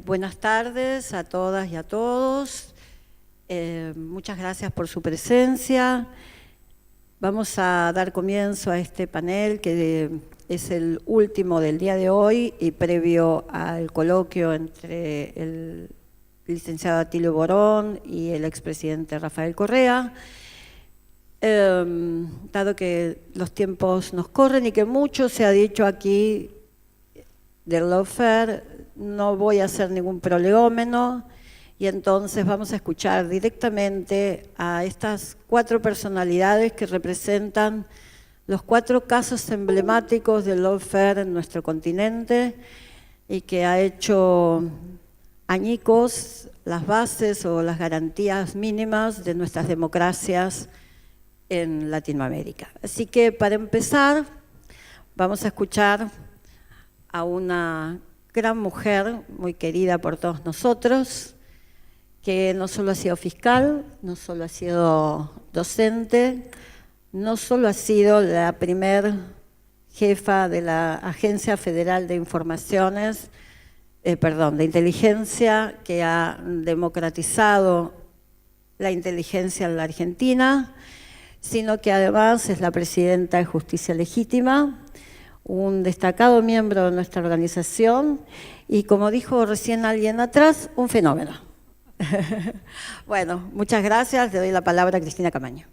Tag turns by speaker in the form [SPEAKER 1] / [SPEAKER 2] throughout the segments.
[SPEAKER 1] Buenas tardes a todas y a todos. Muchas gracias por su presencia. Vamos a dar comienzo a este panel que es el último del día de hoy y previo al coloquio entre el licenciado Atilio Borón y el expresidente Rafael Correa. Dado que los tiempos nos corren y que mucho se ha dicho aquí del lawfare, no voy a hacer ningún prolegómeno y entonces vamos a escuchar directamente a estas 4 personalidades que representan los 4 casos emblemáticos del lawfare en nuestro continente y que ha hecho añicos las bases o las garantías mínimas de nuestras democracias en Latinoamérica. Así que para empezar vamos a escuchar a una gran mujer muy querida por todos nosotros, que no solo ha sido fiscal, no solo ha sido docente, no solo ha sido la primer jefa de la Agencia Federal de Informaciones, de inteligencia, que ha democratizado la inteligencia en la Argentina, sino que además es la presidenta de Justicia Legítima, un destacado miembro de nuestra organización y, como dijo recién alguien atrás, un fenómeno. Bueno, muchas gracias. Le doy la palabra a Cristina Camaño.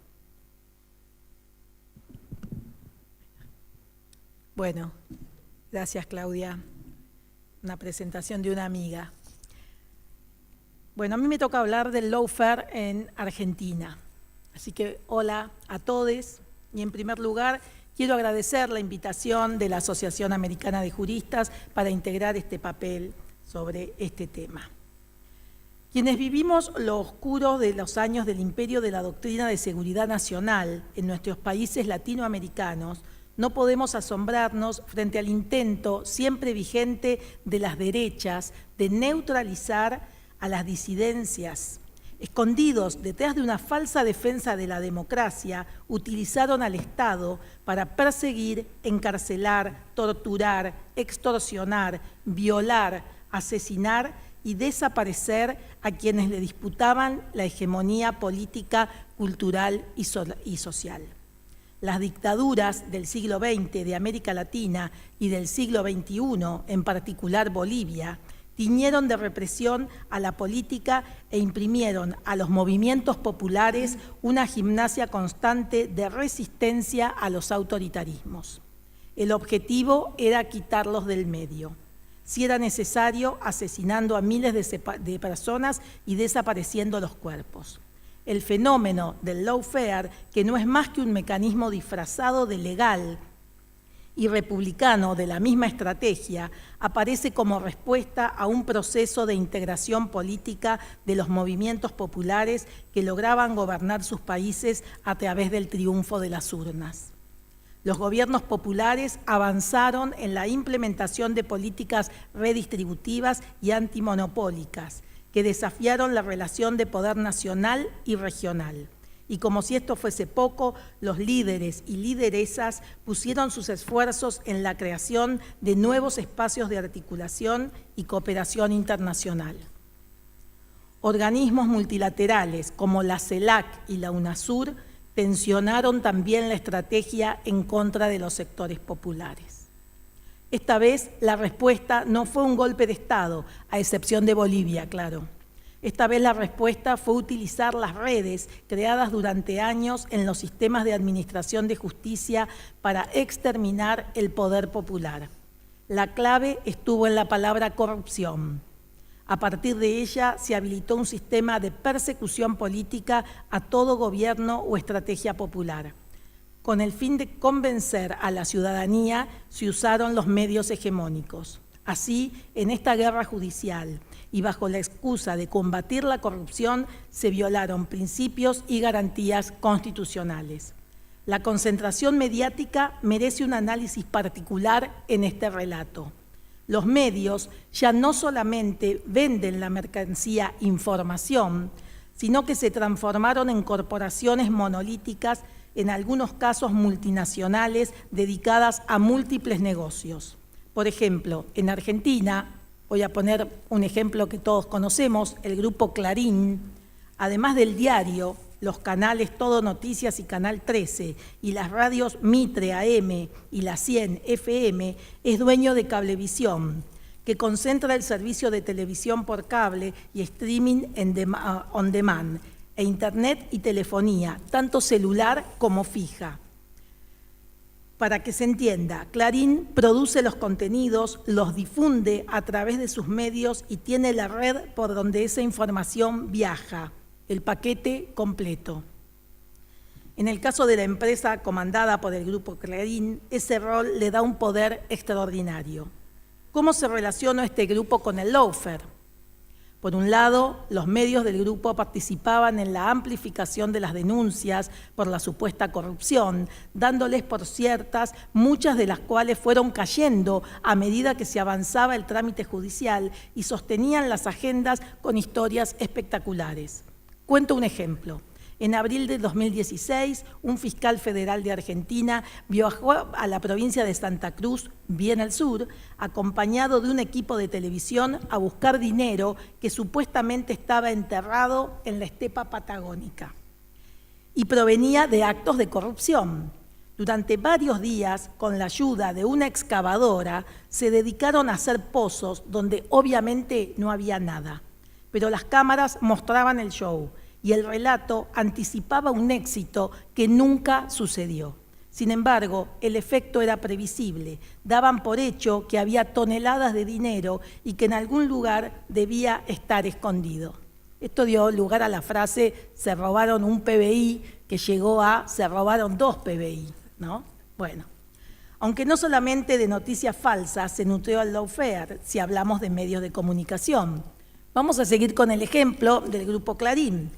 [SPEAKER 2] Bueno, gracias Claudia. Una presentación de una amiga. Bueno, a mí me toca hablar del lawfare en Argentina. Así que hola a todos y en primer lugar quiero agradecer la invitación de la Asociación Americana de Juristas para integrar este papel sobre este tema. Quienes vivimos lo oscuro de los años del imperio de la doctrina de seguridad nacional en nuestros países latinoamericanos, no podemos asombrarnos frente al intento siempre vigente de las derechas de neutralizar a las disidencias. Escondidos detrás de una falsa defensa de la democracia, utilizaron al Estado para perseguir, encarcelar, torturar, extorsionar, violar, asesinar y desaparecer a quienes le disputaban la hegemonía política, cultural y social. Las dictaduras del siglo XX de América Latina y del siglo XXI, en particular Bolivia, tiñeron de represión a la política e imprimieron a los movimientos populares una gimnasia constante de resistencia a los autoritarismos. El objetivo era quitarlos del medio, si era necesario, asesinando a miles de personas y desapareciendo los cuerpos. El fenómeno del lawfare, que no es más que un mecanismo disfrazado de legal y republicano de la misma estrategia, aparece como respuesta a un proceso de integración política de los movimientos populares que lograban gobernar sus países a través del triunfo de las urnas. Los gobiernos populares avanzaron en la implementación de políticas redistributivas y antimonopólicas que desafiaron la relación de poder nacional y regional. Y como si esto fuese poco, los líderes y lideresas pusieron sus esfuerzos en la creación de nuevos espacios de articulación y cooperación internacional. Organismos multilaterales como la CELAC y la UNASUR tensionaron también la estrategia en contra de los sectores populares. Esta vez la respuesta no fue un golpe de Estado, a excepción de Bolivia, claro. Esta vez la respuesta fue utilizar las redes creadas durante años en los sistemas de administración de justicia para exterminar el poder popular. La clave estuvo en la palabra corrupción. A partir de ella se habilitó un sistema de persecución política a todo gobierno o estrategia popular. Con el fin de convencer a la ciudadanía, se usaron los medios hegemónicos. Así, en esta guerra judicial y bajo la excusa de combatir la corrupción, se violaron principios y garantías constitucionales. La concentración mediática merece un análisis particular en este relato. Los medios ya no solamente venden la mercancía información, sino que se transformaron en corporaciones monolíticas, en algunos casos multinacionales, dedicadas a múltiples negocios. Por ejemplo, en Argentina, Voy a poner un ejemplo que todos conocemos, el grupo Clarín, además del diario, los canales Todo Noticias y Canal 13 y las radios Mitre AM y la 100 FM, es dueño de Cablevisión, que concentra el servicio de televisión por cable y streaming on demand, e internet y telefonía, tanto celular como fija. Para que se entienda, Clarín produce los contenidos, los difunde a través de sus medios y tiene la red por donde esa información viaja, el paquete completo. En el caso de la empresa comandada por el grupo Clarín, ese rol le da un poder extraordinario. ¿Cómo se relaciona este grupo con el lawfare? Por un lado, los medios del grupo participaban en la amplificación de las denuncias por la supuesta corrupción, dándoles por ciertas, muchas de las cuales fueron cayendo a medida que se avanzaba el trámite judicial y sostenían las agendas con historias espectaculares. Cuento un ejemplo. En abril de 2016, un fiscal federal de Argentina viajó a la provincia de Santa Cruz, bien al sur, acompañado de un equipo de televisión a buscar dinero que supuestamente estaba enterrado en la estepa patagónica y provenía de actos de corrupción. Durante varios días, con la ayuda de una excavadora, se dedicaron a hacer pozos donde obviamente no había nada, pero las cámaras mostraban el show y el relato anticipaba un éxito que nunca sucedió. Sin embargo, el efecto era previsible. Daban por hecho que había toneladas de dinero y que en algún lugar debía estar escondido. Esto dio lugar a la frase "se robaron un PBI", que llegó a "se robaron 2 PBI", ¿no? Bueno, aunque no solamente de noticias falsas se nutrió el lawfare, si hablamos de medios de comunicación. Vamos a seguir con el ejemplo del grupo Clarín.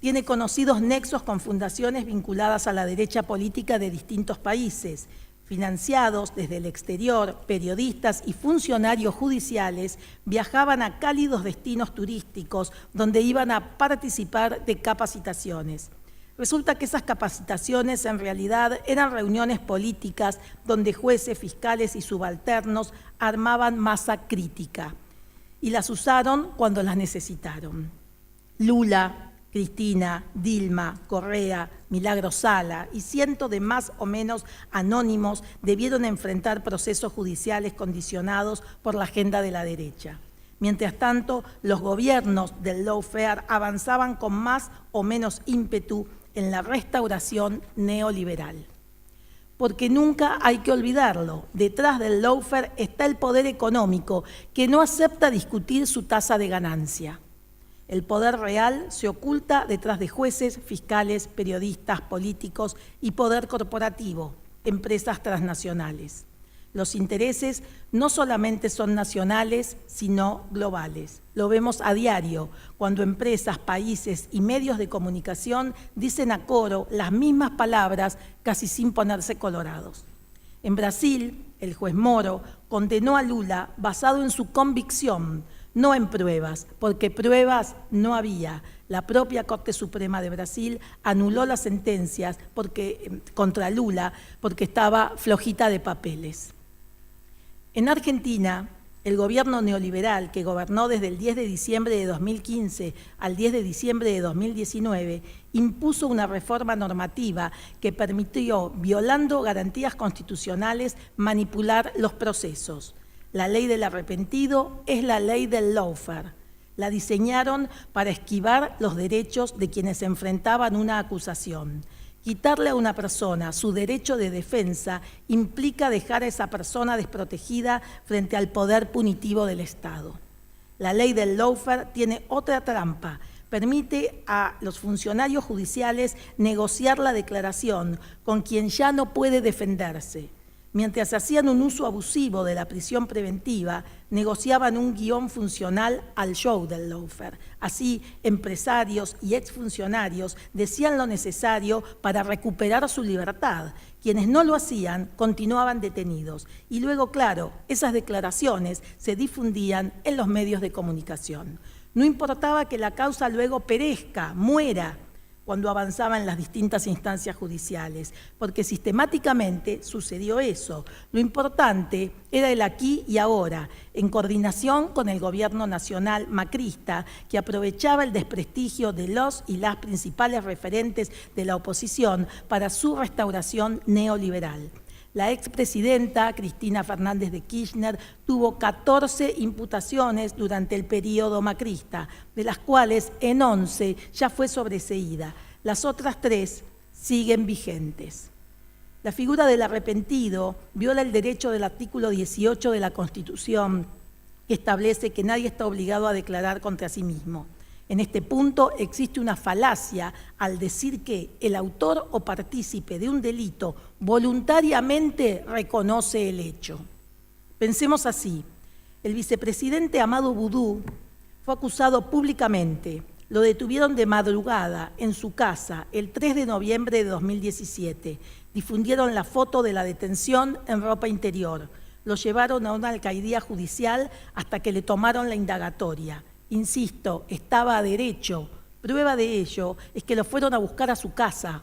[SPEAKER 2] Tiene conocidos nexos con fundaciones vinculadas a la derecha política de distintos países. Financiados desde el exterior, periodistas y funcionarios judiciales viajaban a cálidos destinos turísticos donde iban a participar de capacitaciones. Resulta que esas capacitaciones en realidad eran reuniones políticas donde jueces, fiscales y subalternos armaban masa crítica y las usaron cuando las necesitaron. Lula, Cristina, Dilma, Correa, Milagro Sala y cientos de más o menos anónimos debieron enfrentar procesos judiciales condicionados por la agenda de la derecha. Mientras tanto, los gobiernos del lawfare avanzaban con más o menos ímpetu en la restauración neoliberal. Porque nunca hay que olvidarlo, detrás del lawfare está el poder económico que no acepta discutir su tasa de ganancia. El poder real se oculta detrás de jueces, fiscales, periodistas, políticos y poder corporativo, empresas transnacionales. Los intereses no solamente son nacionales, sino globales. Lo vemos a diario, cuando empresas, países y medios de comunicación dicen a coro las mismas palabras, casi sin ponerse colorados. En Brasil, el juez Moro condenó a Lula basado en su convicción, no en pruebas, porque pruebas no había. La propia Corte Suprema de Brasil anuló las sentencias contra Lula porque estaba flojita de papeles. En Argentina, el gobierno neoliberal que gobernó desde el 10 de diciembre de 2015 al 10 de diciembre de 2019 impuso una reforma normativa que permitió, violando garantías constitucionales, manipular los procesos. La ley del arrepentido es la ley del lawfare. La diseñaron para esquivar los derechos de quienes enfrentaban una acusación. Quitarle a una persona su derecho de defensa implica dejar a esa persona desprotegida frente al poder punitivo del Estado. La ley del lawfare tiene otra trampa. Permite a los funcionarios judiciales negociar la declaración con quien ya no puede defenderse. Mientras hacían un uso abusivo de la prisión preventiva, negociaban un guión funcional al show del lawfare. Así, empresarios y exfuncionarios decían lo necesario para recuperar su libertad. Quienes no lo hacían continuaban detenidos. Y luego, claro, esas declaraciones se difundían en los medios de comunicación. No importaba que la causa luego perezca, muera. cuando avanzaba en las distintas instancias judiciales, porque sistemáticamente sucedió eso. Lo importante era el aquí y ahora, en coordinación con el gobierno nacional macrista, que aprovechaba el desprestigio de los y las principales referentes de la oposición para su restauración neoliberal. La expresidenta Cristina Fernández de Kirchner tuvo 14 imputaciones durante el periodo macrista, de las cuales en 11 ya fue sobreseída. Las otras 3 siguen vigentes. La figura del arrepentido viola el derecho del artículo 18 de la Constitución, que establece que nadie está obligado a declarar contra sí mismo. En este punto existe una falacia al decir que el autor o partícipe de un delito voluntariamente reconoce el hecho. Pensemos así: el vicepresidente Amado Boudou fue acusado públicamente. Lo detuvieron de madrugada en su casa el 3 de noviembre de 2017. Difundieron la foto de la detención en ropa interior. Lo llevaron a una alcaidía judicial hasta que le tomaron la indagatoria. Insisto, estaba a derecho. Prueba de ello es que lo fueron a buscar a su casa.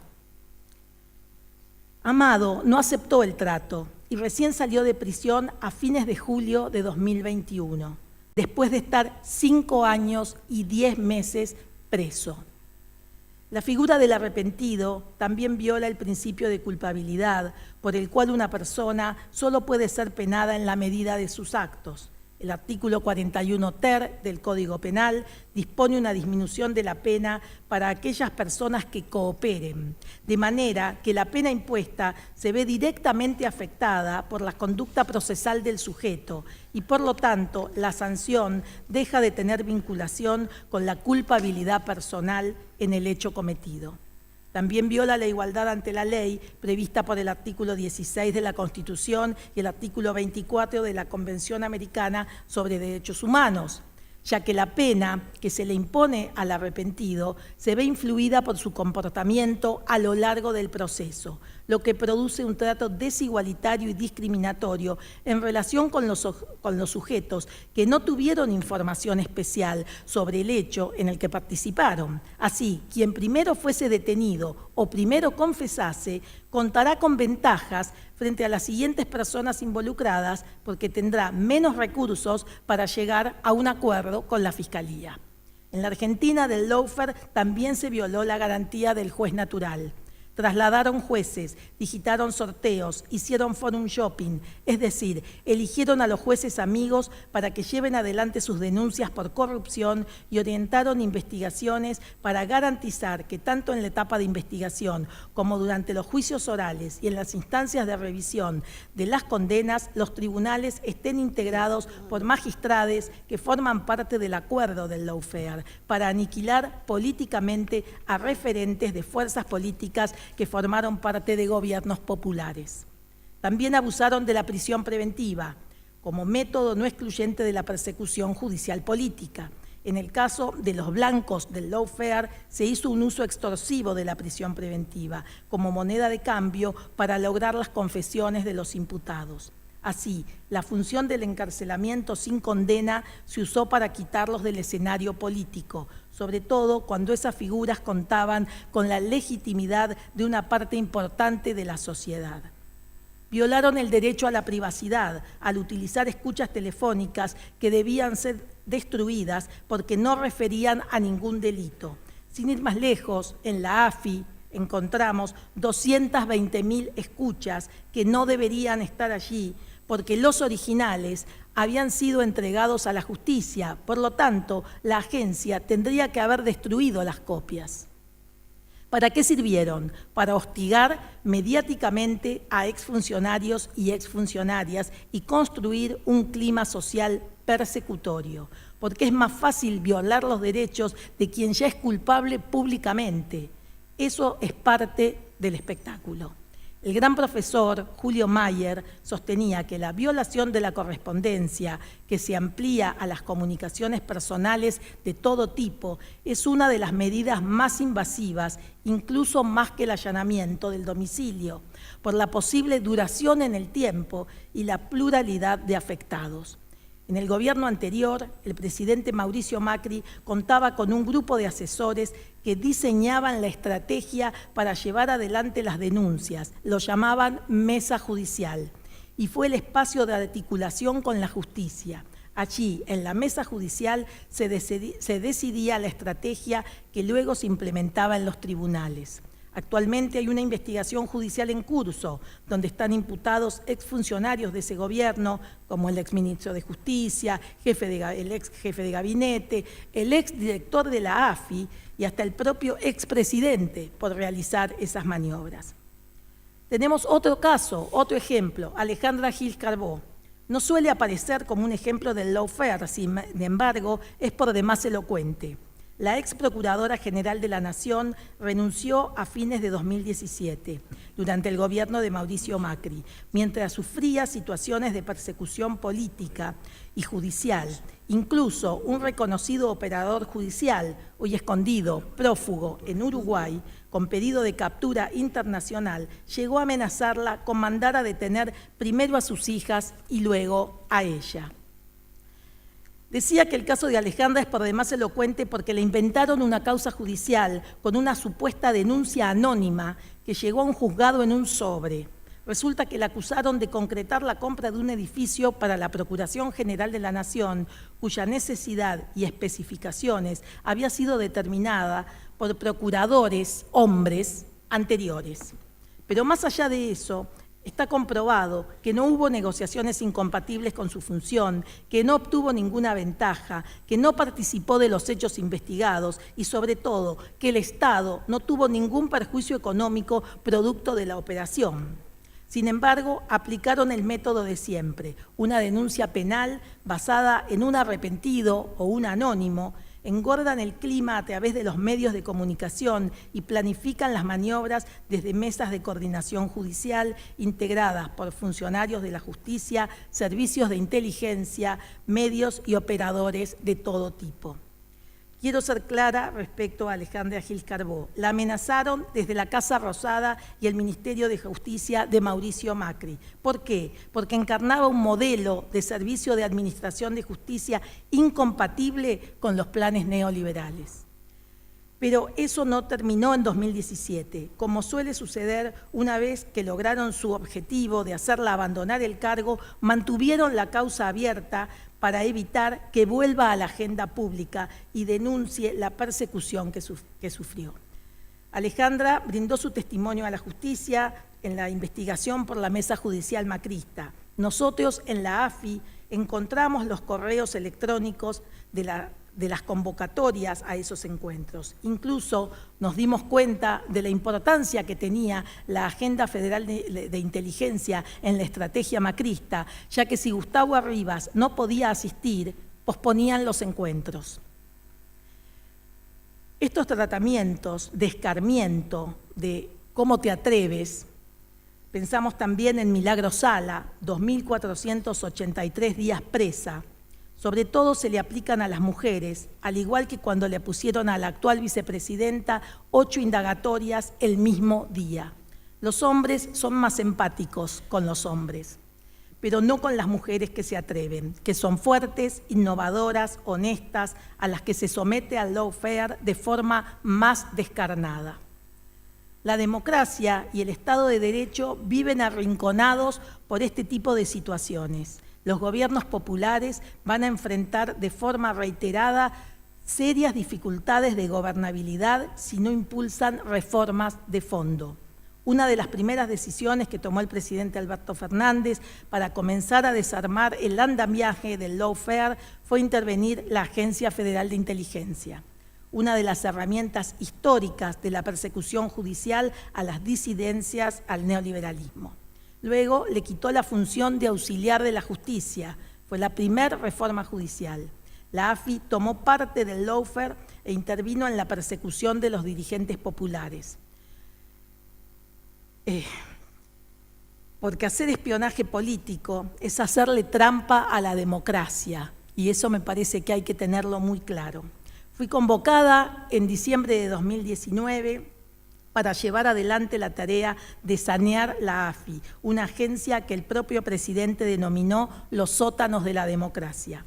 [SPEAKER 2] Amado no aceptó el trato y recién salió de prisión a fines de julio de 2021, después de estar 5 años y 10 meses preso. La figura del arrepentido también viola el principio de culpabilidad, por el cual una persona solo puede ser penada en la medida de sus actos. El artículo 41 ter del Código Penal dispone una disminución de la pena para aquellas personas que cooperen, de manera que la pena impuesta se ve directamente afectada por la conducta procesal del sujeto y, por lo tanto, la sanción deja de tener vinculación con la culpabilidad personal en el hecho cometido. También viola la igualdad ante la ley prevista por el artículo 16 de la Constitución y el artículo 24 de la Convención Americana sobre Derechos Humanos, ya que la pena que se le impone al arrepentido se ve influida por su comportamiento a lo largo del proceso, lo que produce un trato desigualitario y discriminatorio en relación con los sujetos que no tuvieron información especial sobre el hecho en el que participaron. Así, quien primero fuese detenido o primero confesase, contará con ventajas frente a las siguientes personas involucradas porque tendrá menos recursos para llegar a un acuerdo con la Fiscalía. En la Argentina del lawfare también se violó la garantía del juez natural. Trasladaron jueces, digitaron sorteos, hicieron forum shopping, es decir, eligieron a los jueces amigos para que lleven adelante sus denuncias por corrupción y orientaron investigaciones para garantizar que tanto en la etapa de investigación como durante los juicios orales y en las instancias de revisión de las condenas, los tribunales estén integrados por magistrades que forman parte del acuerdo del lawfare para aniquilar políticamente a referentes de fuerzas políticas que formaron parte de gobiernos populares. También abusaron de la prisión preventiva como método no excluyente de la persecución judicial política. En el caso de los blancos del lawfare se hizo un uso extorsivo de la prisión preventiva como moneda de cambio para lograr las confesiones de los imputados. Así, la función del encarcelamiento sin condena se usó para quitarlos del escenario político, sobre todo cuando esas figuras contaban con la legitimidad de una parte importante de la sociedad. Violaron el derecho a la privacidad al utilizar escuchas telefónicas que debían ser destruidas porque no referían a ningún delito. Sin ir más lejos, en la AFI encontramos 220.000 escuchas que no deberían estar allí porque los originales habían sido entregados a la justicia. Por lo tanto, la agencia tendría que haber destruido las copias. ¿Para qué sirvieron? Para hostigar mediáticamente a exfuncionarios y exfuncionarias y construir un clima social persecutorio, porque es más fácil violar los derechos de quien ya es culpable públicamente. Eso es parte del espectáculo. El gran profesor Julio Mayer sostenía que la violación de la correspondencia, que se amplía a las comunicaciones personales de todo tipo, es una de las medidas más invasivas, incluso más que el allanamiento del domicilio, por la posible duración en el tiempo y la pluralidad de afectados. En el gobierno anterior, el presidente Mauricio Macri contaba con un grupo de asesores que diseñaban la estrategia para llevar adelante las denuncias. Lo llamaban mesa judicial y fue el espacio de articulación con la justicia. Allí, en la mesa judicial, se decidía la estrategia que luego se implementaba en los tribunales. Actualmente hay una investigación judicial en curso, donde están imputados exfuncionarios de ese gobierno, como el exministro de Justicia, el ex jefe de gabinete, el exdirector de la AFI y hasta el propio expresidente por realizar esas maniobras. Tenemos otro caso, otro ejemplo, Alejandra Gil Carbó. No suele aparecer como un ejemplo del lawfare, sin embargo, es por demás elocuente. La ex Procuradora General de la Nación renunció a fines de 2017, durante el gobierno de Mauricio Macri, mientras sufría situaciones de persecución política y judicial. Incluso un reconocido operador judicial, hoy escondido, prófugo en Uruguay, con pedido de captura internacional, llegó a amenazarla con mandar a detener primero a sus hijas y luego a ella. Decía que el caso de Alejandra es por demás elocuente porque le inventaron una causa judicial con una supuesta denuncia anónima que llegó a un juzgado en un sobre. Resulta que la acusaron de concretar la compra de un edificio para la Procuración General de la Nación, cuya necesidad y especificaciones había sido determinada por procuradores, hombres, anteriores. Pero más allá de eso, está comprobado que no hubo negociaciones incompatibles con su función, que no obtuvo ninguna ventaja, que no participó de los hechos investigados y, sobre todo, que el Estado no tuvo ningún perjuicio económico producto de la operación. Sin embargo, aplicaron el método de siempre, una denuncia penal basada en un arrepentido o un anónimo, engordan el clima a través de los medios de comunicación y planifican las maniobras desde mesas de coordinación judicial integradas por funcionarios de la justicia, servicios de inteligencia, medios y operadores de todo tipo. Quiero ser clara respecto a Alejandra Gil Carbó. La amenazaron desde la Casa Rosada y el Ministerio de Justicia de Mauricio Macri. ¿Por qué? Porque encarnaba un modelo de servicio de administración de justicia incompatible con los planes neoliberales. Pero eso no terminó en 2017. Como suele suceder, una vez que lograron su objetivo de hacerla abandonar el cargo, mantuvieron la causa abierta para evitar que vuelva a la agenda pública y denuncie la persecución que sufrió. Alejandra brindó su testimonio a la justicia en la investigación por la mesa judicial macrista. Nosotros en la AFI encontramos los correos electrónicos de las convocatorias a esos encuentros. Incluso nos dimos cuenta de la importancia que tenía la Agenda Federal de Inteligencia en la estrategia macrista, ya que si Gustavo Arribas no podía asistir, posponían los encuentros. Estos tratamientos de escarmiento, de cómo te atreves, pensamos también en Milagro Sala, 2.483 días presa. Sobre todo se le aplican a las mujeres, al igual que cuando le pusieron a la actual vicepresidenta 8 indagatorias el mismo día. Los hombres son más empáticos con los hombres, pero no con las mujeres que se atreven, que son fuertes, innovadoras, honestas, a las que se somete al lawfare de forma más descarnada. La democracia y el Estado de Derecho viven arrinconados por este tipo de situaciones. Los gobiernos populares van a enfrentar de forma reiterada serias dificultades de gobernabilidad si no impulsan reformas de fondo. Una de las primeras decisiones que tomó el presidente Alberto Fernández para comenzar a desarmar el andamiaje del lawfare fue intervenir la Agencia Federal de Inteligencia, una de las herramientas históricas de la persecución judicial a las disidencias al neoliberalismo. Luego le quitó la función de auxiliar de la justicia. Fue la primera reforma judicial. La AFI tomó parte del lawfare e intervino en la persecución de los dirigentes populares. Porque hacer espionaje político es hacerle trampa a la democracia, y eso me parece que hay que tenerlo muy claro. Fui convocada en diciembre de 2019 para llevar adelante la tarea de sanear la AFI, una agencia que el propio presidente denominó los sótanos de la democracia.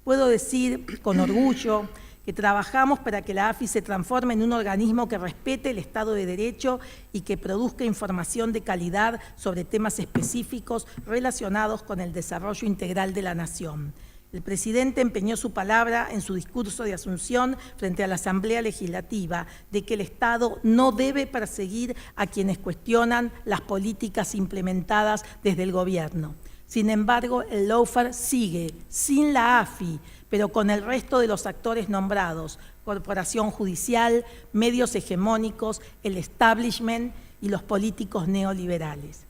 [SPEAKER 2] Puedo decir con orgullo que trabajamos para que la AFI se transforme en un organismo que respete el Estado de Derecho y que produzca información de calidad sobre temas específicos relacionados con el desarrollo integral de la nación. El presidente empeñó su palabra en su discurso de asunción frente a la Asamblea Legislativa de que el Estado no debe perseguir a quienes cuestionan las políticas implementadas desde el gobierno. Sin embargo, el lawfare sigue sin la AFI, pero con el resto de los actores nombrados, corporación judicial, medios hegemónicos, el establishment y los políticos neoliberales.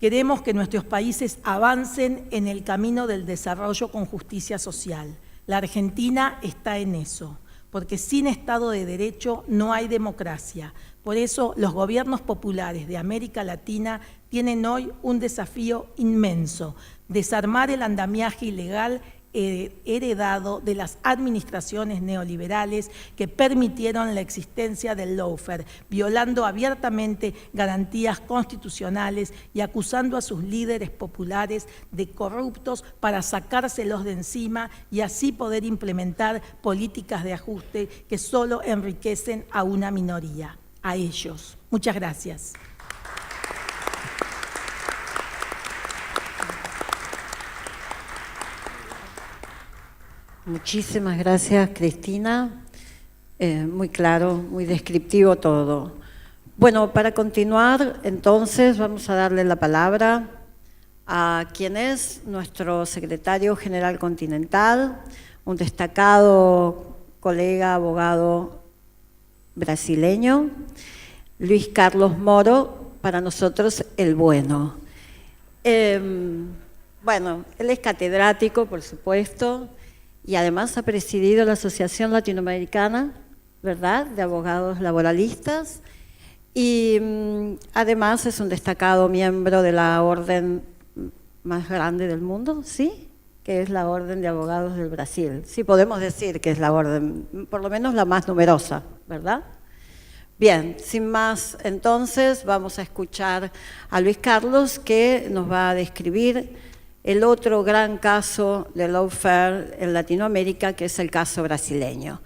[SPEAKER 2] Queremos que nuestros países avancen en el camino del desarrollo con justicia social. La Argentina está en eso, porque sin Estado de Derecho no hay democracia. Por eso los gobiernos populares de América Latina tienen hoy un desafío inmenso: desarmar el andamiaje ilegal heredado de las administraciones neoliberales que permitieron la existencia del lawfare, violando abiertamente garantías constitucionales y acusando a sus líderes populares de corruptos para sacárselos de encima y así poder implementar políticas de ajuste que solo enriquecen a una minoría, a ellos. Muchas gracias.
[SPEAKER 1] Muchísimas gracias, Cristina. Muy claro, muy descriptivo todo. Bueno, para continuar, entonces, vamos a darle la palabra a quien es nuestro secretario general continental, un destacado colega, abogado brasileño, Luis Carlos Moro, para nosotros el bueno. Bueno, él es catedrático, por supuesto, y además ha presidido la Asociación Latinoamericana, ¿verdad?, de Abogados Laboralistas, y además es un destacado miembro de la orden más grande del mundo, ¿sí?, que es la Orden de Abogados del Brasil. Sí, podemos decir que es la orden, por lo menos la más numerosa, ¿verdad? Bien, sin más, entonces vamos a escuchar a Luis Carlos, que nos va a describir el otro gran caso de lawfare en Latinoamérica, que es el caso brasileño.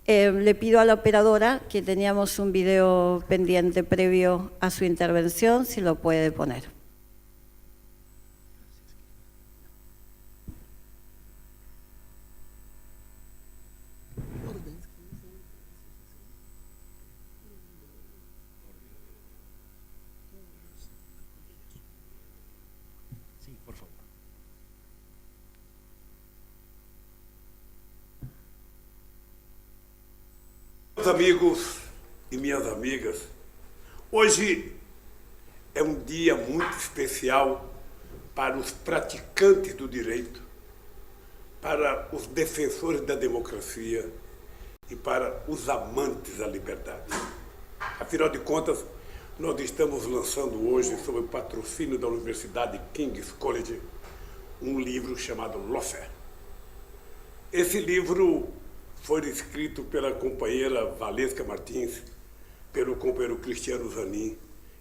[SPEAKER 1] Le pido a la operadora, que teníamos un video pendiente previo a su intervención, si lo puede poner.
[SPEAKER 3] Meus amigos e minhas amigas, hoje é um dia muito especial para os praticantes do direito, para os defensores da democracia e para os amantes da liberdade. Afinal de contas, nós estamos lançando hoje, sob o patrocínio da Universidade King's College, um livro chamado Lawfare. Esse livro foi escrito pela companheira Valesca Martins, pelo companheiro Cristiano Zanin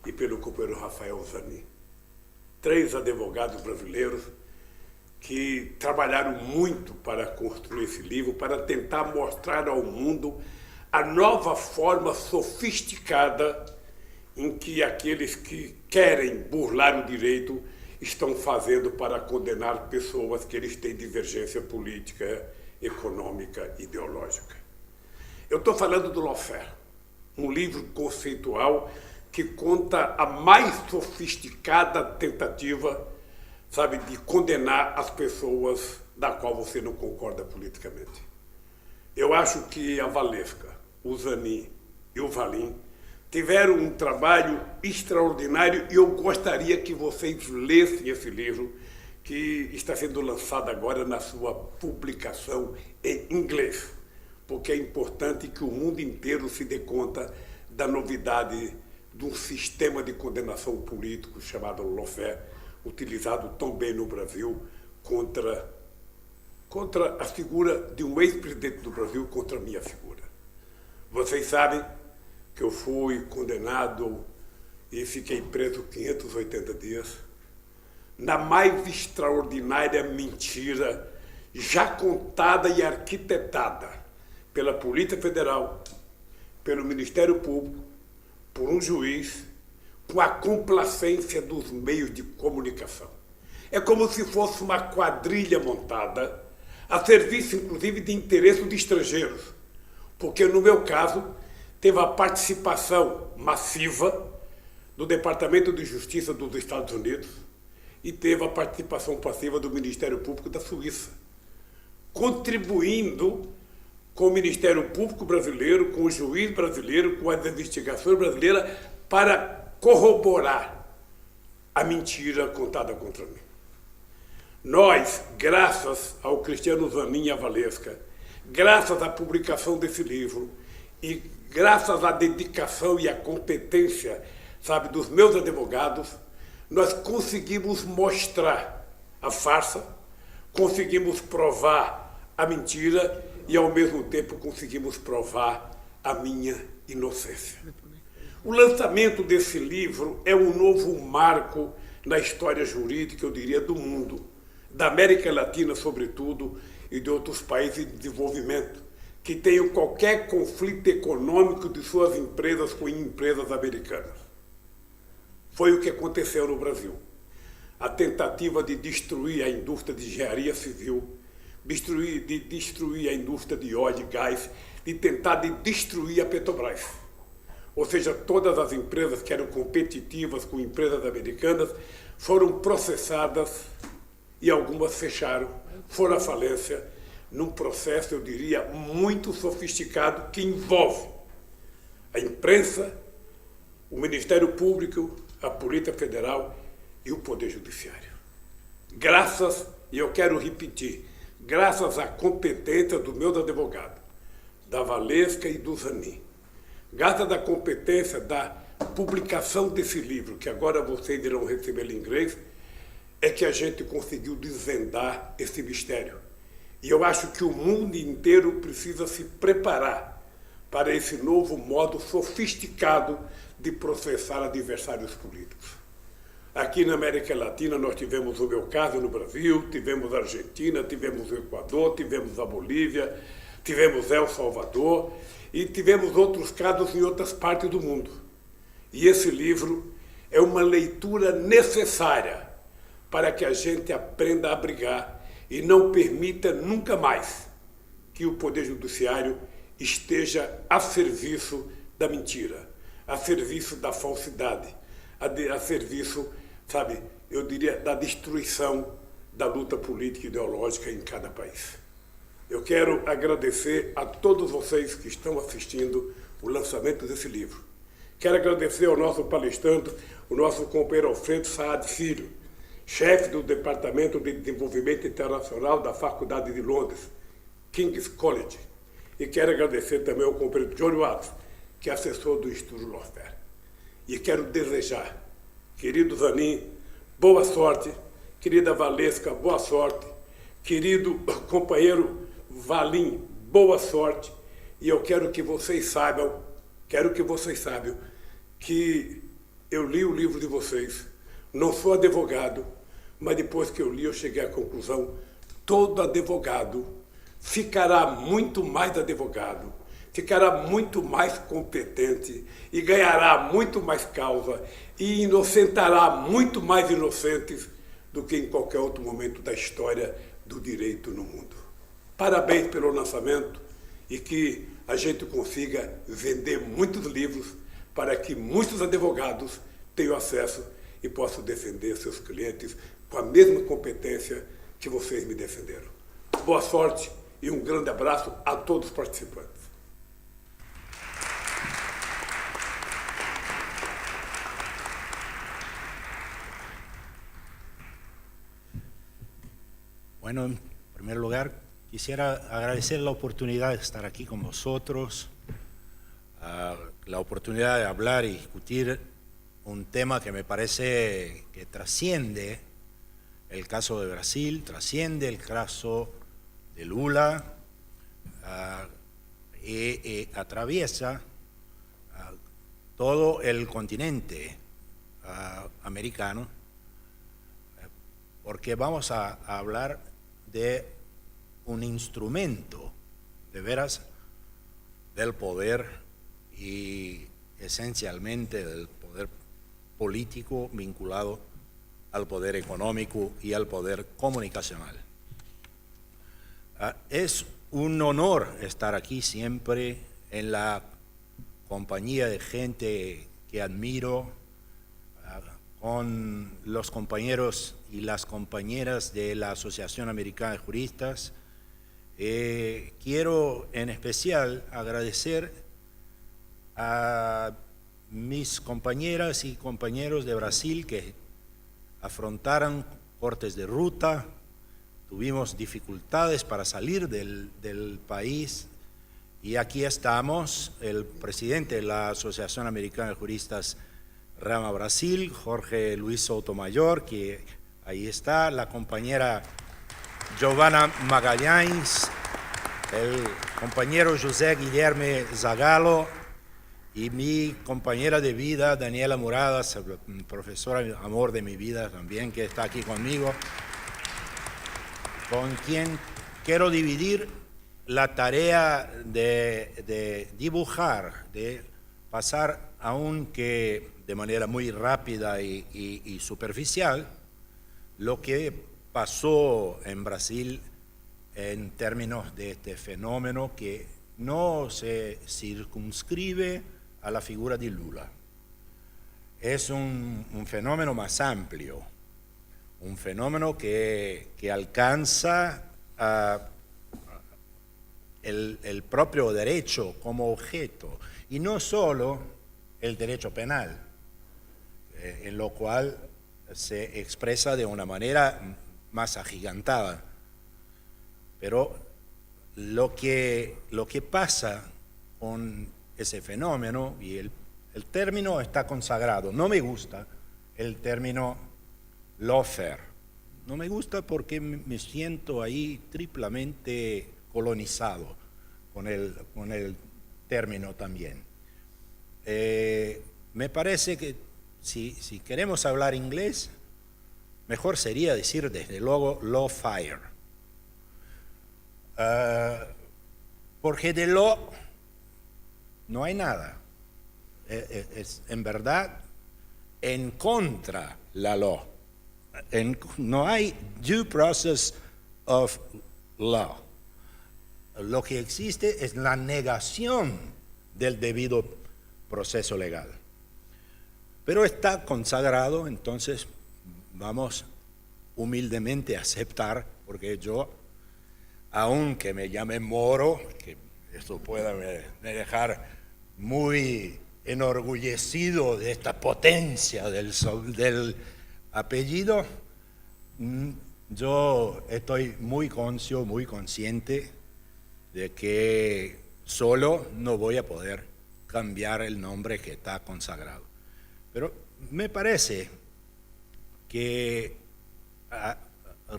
[SPEAKER 3] e pelo companheiro Rafael Zanin. 3 advogados brasileiros que trabalharam muito para construir esse livro, para tentar mostrar ao mundo a nova forma sofisticada em que aqueles que querem burlar o direito estão fazendo para condenar pessoas que eles têm divergência política, econômica, ideológica. Eu estou falando do lawfare, um livro conceitual que conta a mais sofisticada tentativa, sabe, de condenar as pessoas da qual você não concorda politicamente. Eu acho que a Valesca, o Zanin e o Valim tiveram um trabalho extraordinário e eu gostaria que vocês lessem esse livro, que está sendo lançado agora na sua publicação em inglês, porque é importante que o mundo inteiro se dê conta da novidade de um sistema de condenação político chamado lawfare, utilizado também no Brasil contra a figura de um ex-presidente do Brasil, contra a minha figura. Vocês sabem que eu fui condenado e fiquei preso 580 dias, na mais extraordinária mentira já contada e arquitetada pela Polícia Federal, pelo Ministério Público, por um juiz, com a complacência dos meios de comunicação. É como se fosse uma quadrilha montada a serviço, inclusive, de interesse de estrangeiros, porque, no meu caso, teve a participação massiva do Departamento de Justiça dos Estados Unidos e teve a participação passiva do Ministério Público da Suíça, contribuindo com o Ministério Público brasileiro, com o juiz brasileiro, com as investigações brasileiras, para corroborar a mentira contada contra mim. Nós, graças ao Cristiano Zanin e à Valesca, graças à publicação desse livro e graças à dedicação e à competência, sabe, dos meus advogados, nós conseguimos mostrar a farsa, conseguimos provar a mentira e, ao mesmo tempo, conseguimos provar a minha inocência. O lançamento desse livro é um novo marco na história jurídica, eu diria, do mundo, da América Latina, sobretudo, e de outros países em desenvolvimento, que tenham qualquer conflito econômico de suas empresas com empresas americanas. Foi o que aconteceu no Brasil. A tentativa de destruir a indústria de engenharia civil, de destruir a indústria de óleo e gás, de tentar destruir a Petrobras. Ou seja, todas as empresas que eram competitivas com empresas americanas foram processadas e algumas fecharam, foram à falência, num processo, eu diria, muito sofisticado que envolve a imprensa, o Ministério Público, a Polícia Federal e o Poder Judiciário. Graças, e eu quero repetir, graças à competência dos meus advogados, da Valesca e do Zanin, graças à competência da publicação desse livro, que agora vocês irão receber em inglês, é que a gente conseguiu desvendar esse mistério. E eu acho que o mundo inteiro precisa se preparar para esse novo modo sofisticado de processar adversários políticos. Aqui na América Latina nós tivemos o meu caso no Brasil, tivemos a Argentina, tivemos o Equador, tivemos a Bolívia, tivemos El Salvador e tivemos outros casos em outras partes do mundo. E esse livro é uma leitura necessária para que a gente aprenda a brigar e não permita nunca mais que o Poder Judiciário esteja a serviço da mentira, a serviço da falsidade, a serviço, sabe, eu diria, da destruição da luta política e ideológica em cada país. Eu quero agradecer a todos vocês que estão assistindo o lançamento desse livro. Quero agradecer ao nosso palestrante, o nosso companheiro Alfredo Saad Filho, chefe do Departamento de Desenvolvimento Internacional da Faculdade de Londres, King's College. E quero agradecer também ao companheiro Johnny Watts, que é assessor do Instituto Lawfare. E quero desejar, querido Zanin, boa sorte, querida Valesca, boa sorte, querido companheiro Valim, boa sorte. E eu quero que vocês saibam que eu li o livro de vocês, não sou advogado, mas depois que eu li, eu cheguei à conclusão: todo advogado ficará muito mais advogado, ficará muito mais competente e ganhará muito mais causa e inocentará muito mais inocentes do que em qualquer outro momento da história do direito no mundo. Parabéns pelo lançamento e que a gente consiga vender muitos livros para que muitos advogados tenham acesso e possam defender seus clientes com a mesma competência que vocês me defenderam. Boa sorte e um grande abraço a todos os participantes.
[SPEAKER 4] Bueno, en primer lugar, quisiera agradecer la oportunidad de estar aquí con vosotros, la oportunidad de hablar y discutir un tema que me parece que trasciende el caso de Brasil, trasciende el caso de Lula y atraviesa todo el continente americano, porque vamos a hablar de un instrumento, de veras, del poder y esencialmente del poder político vinculado al poder económico y al poder comunicacional. Es un honor estar aquí siempre en la compañía de gente que admiro, con los compañeros y las compañeras de la Asociación Americana de Juristas. Quiero en especial agradecer a mis compañeras y compañeros de Brasil que afrontaron cortes de ruta, tuvimos dificultades para salir del país y aquí estamos, el presidente de la Asociación Americana de Juristas Rama Brasil, Jorge Luis Sotomayor, que ahí está, la compañera Giovanna Magalhães, el compañero José Guilherme Zagallo y mi compañera de vida, Daniela Muradas, profesora amor de mi vida también, que está aquí conmigo, con quien quiero dividir la tarea de dibujar, de pasar, aunque de manera muy rápida y superficial, lo que pasó en Brasil en términos de este fenómeno que no se circunscribe a la figura de Lula. Es un fenómeno más amplio, un fenómeno que alcanza el propio derecho como objeto, y no solo el derecho penal, en lo cual se expresa de una manera más agigantada. Pero lo que pasa con ese fenómeno, y el término está consagrado, no me gusta el término lawfare, no me gusta porque me siento ahí triplamente colonizado con el término también. Me parece que si queremos hablar inglés, mejor sería decir desde luego lawfare. Porque de law no hay nada. Es en verdad en contra la law. No hay due process of law. Lo que existe es la negación del debido proceso legal. Pero está consagrado, entonces vamos humildemente a aceptar, porque yo, aunque me llame Moro, que esto pueda me dejar muy enorgullecido de esta potencia del apellido, yo estoy muy consciente de que solo no voy a poder cambiar el nombre que está consagrado. Pero me parece que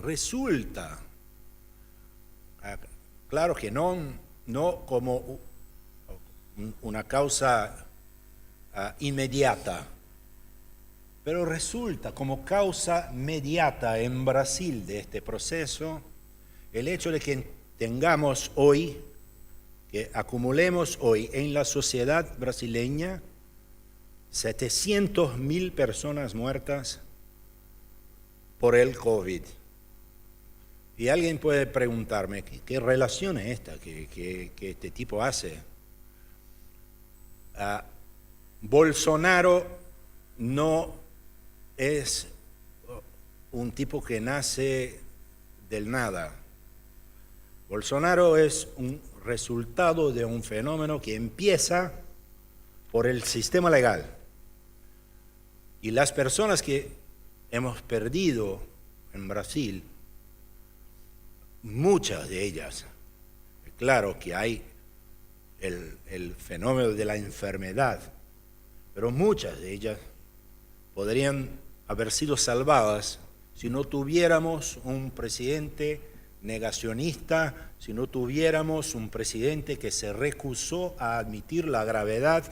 [SPEAKER 4] resulta, claro que no como una causa inmediata, pero resulta como causa mediata en Brasil de este proceso el hecho de que tengamos hoy, que acumulemos hoy en la sociedad brasileña 700.000 personas muertas por el COVID. Y alguien puede preguntarme, ¿qué relación es esta que este tipo hace? Bolsonaro no es un tipo que nace del nada. Bolsonaro es un resultado de un fenómeno que empieza por el sistema legal. Y las personas que hemos perdido en Brasil, muchas de ellas, claro que hay el fenómeno de la enfermedad, pero muchas de ellas podrían haber sido salvadas si no tuviéramos un presidente negacionista, si no tuviéramos un presidente que se recusó a admitir la gravedad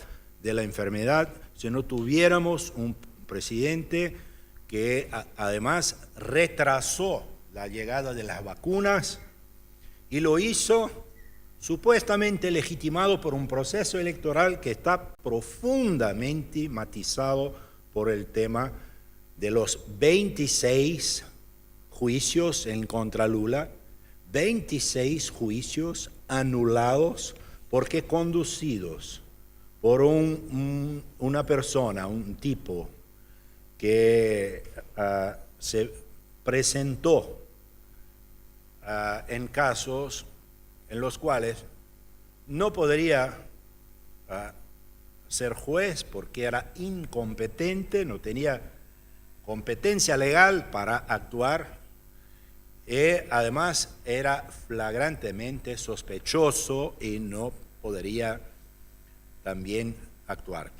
[SPEAKER 4] de la enfermedad si no tuviéramos un presidente que además retrasó la llegada de las vacunas y lo hizo supuestamente legitimado por un proceso electoral que está profundamente matizado por el tema de los 26 juicios en contra Lula, 26 juicios anulados porque conducidos por una persona, un tipo que se presentó en casos en los cuales no podría ser juez porque era incompetente, no tenía competencia legal para actuar y además era flagrantemente sospechoso y no podría también actuar.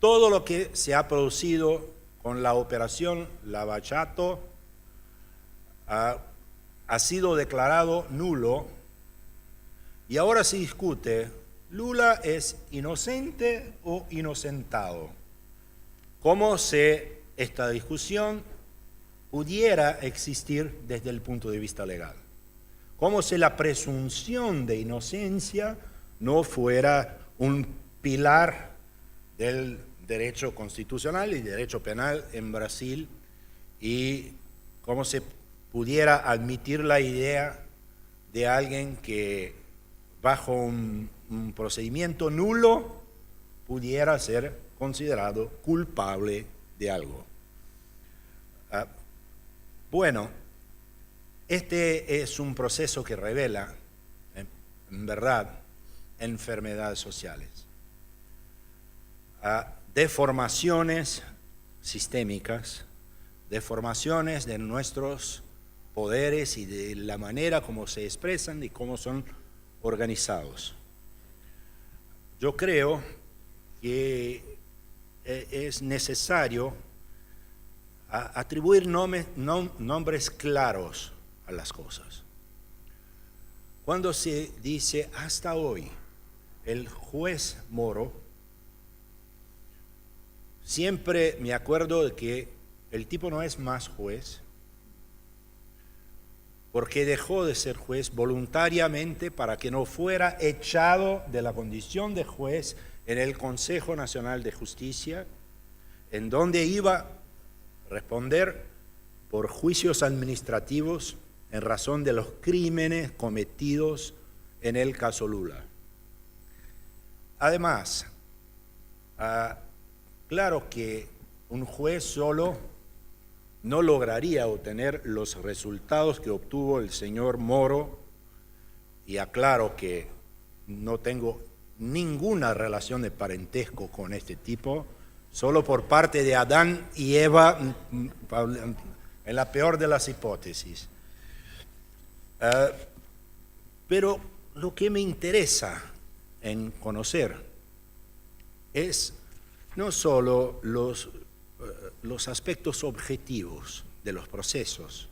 [SPEAKER 4] Todo lo que se ha producido con la operación Lava Jato ha sido declarado nulo y ahora se discute, ¿Lula es inocente o inocentado? ¿Cómo esta discusión pudiera existir desde el punto de vista legal? Como si la presunción de inocencia no fuera un pilar del derecho constitucional y derecho penal en Brasil, y cómo se pudiera admitir la idea de alguien que bajo un procedimiento nulo pudiera ser considerado culpable de algo. Bueno, este es un proceso que revela, en verdad, enfermedades sociales, deformaciones sistémicas, deformaciones de nuestros poderes y de la manera como se expresan y cómo son organizados. Yo creo que es necesario atribuir nombres claros a las cosas. Cuando se dice hasta hoy el juez Moro, siempre me acuerdo de que el tipo no es más juez, porque dejó de ser juez voluntariamente para que no fuera echado de la condición de juez en el Consejo Nacional de Justicia, en donde iba a responder por juicios administrativos en razón de los crímenes cometidos en el caso Lula. Además, claro que un juez solo no lograría obtener los resultados que obtuvo el señor Moro, y aclaro que no tengo ninguna relación de parentesco con este tipo, solo por parte de Adán y Eva, en la peor de las hipótesis. Pero lo que me interesa en conocer es no solo los aspectos objetivos de los procesos,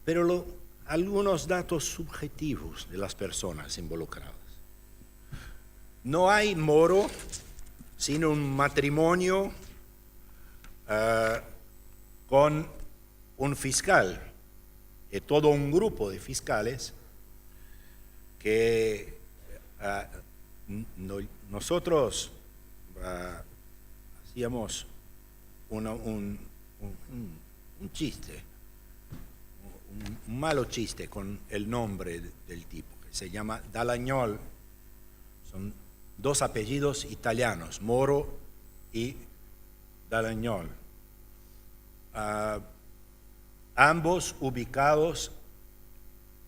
[SPEAKER 4] pero algunos datos subjetivos de las personas involucradas. No hay Moro sin un matrimonio con un fiscal y todo un grupo de fiscales que nosotros hacíamos un chiste, un malo chiste con el nombre del tipo, que se llama Dallagnol. Son dos apellidos italianos, Moro y Dallagnol, ambos ubicados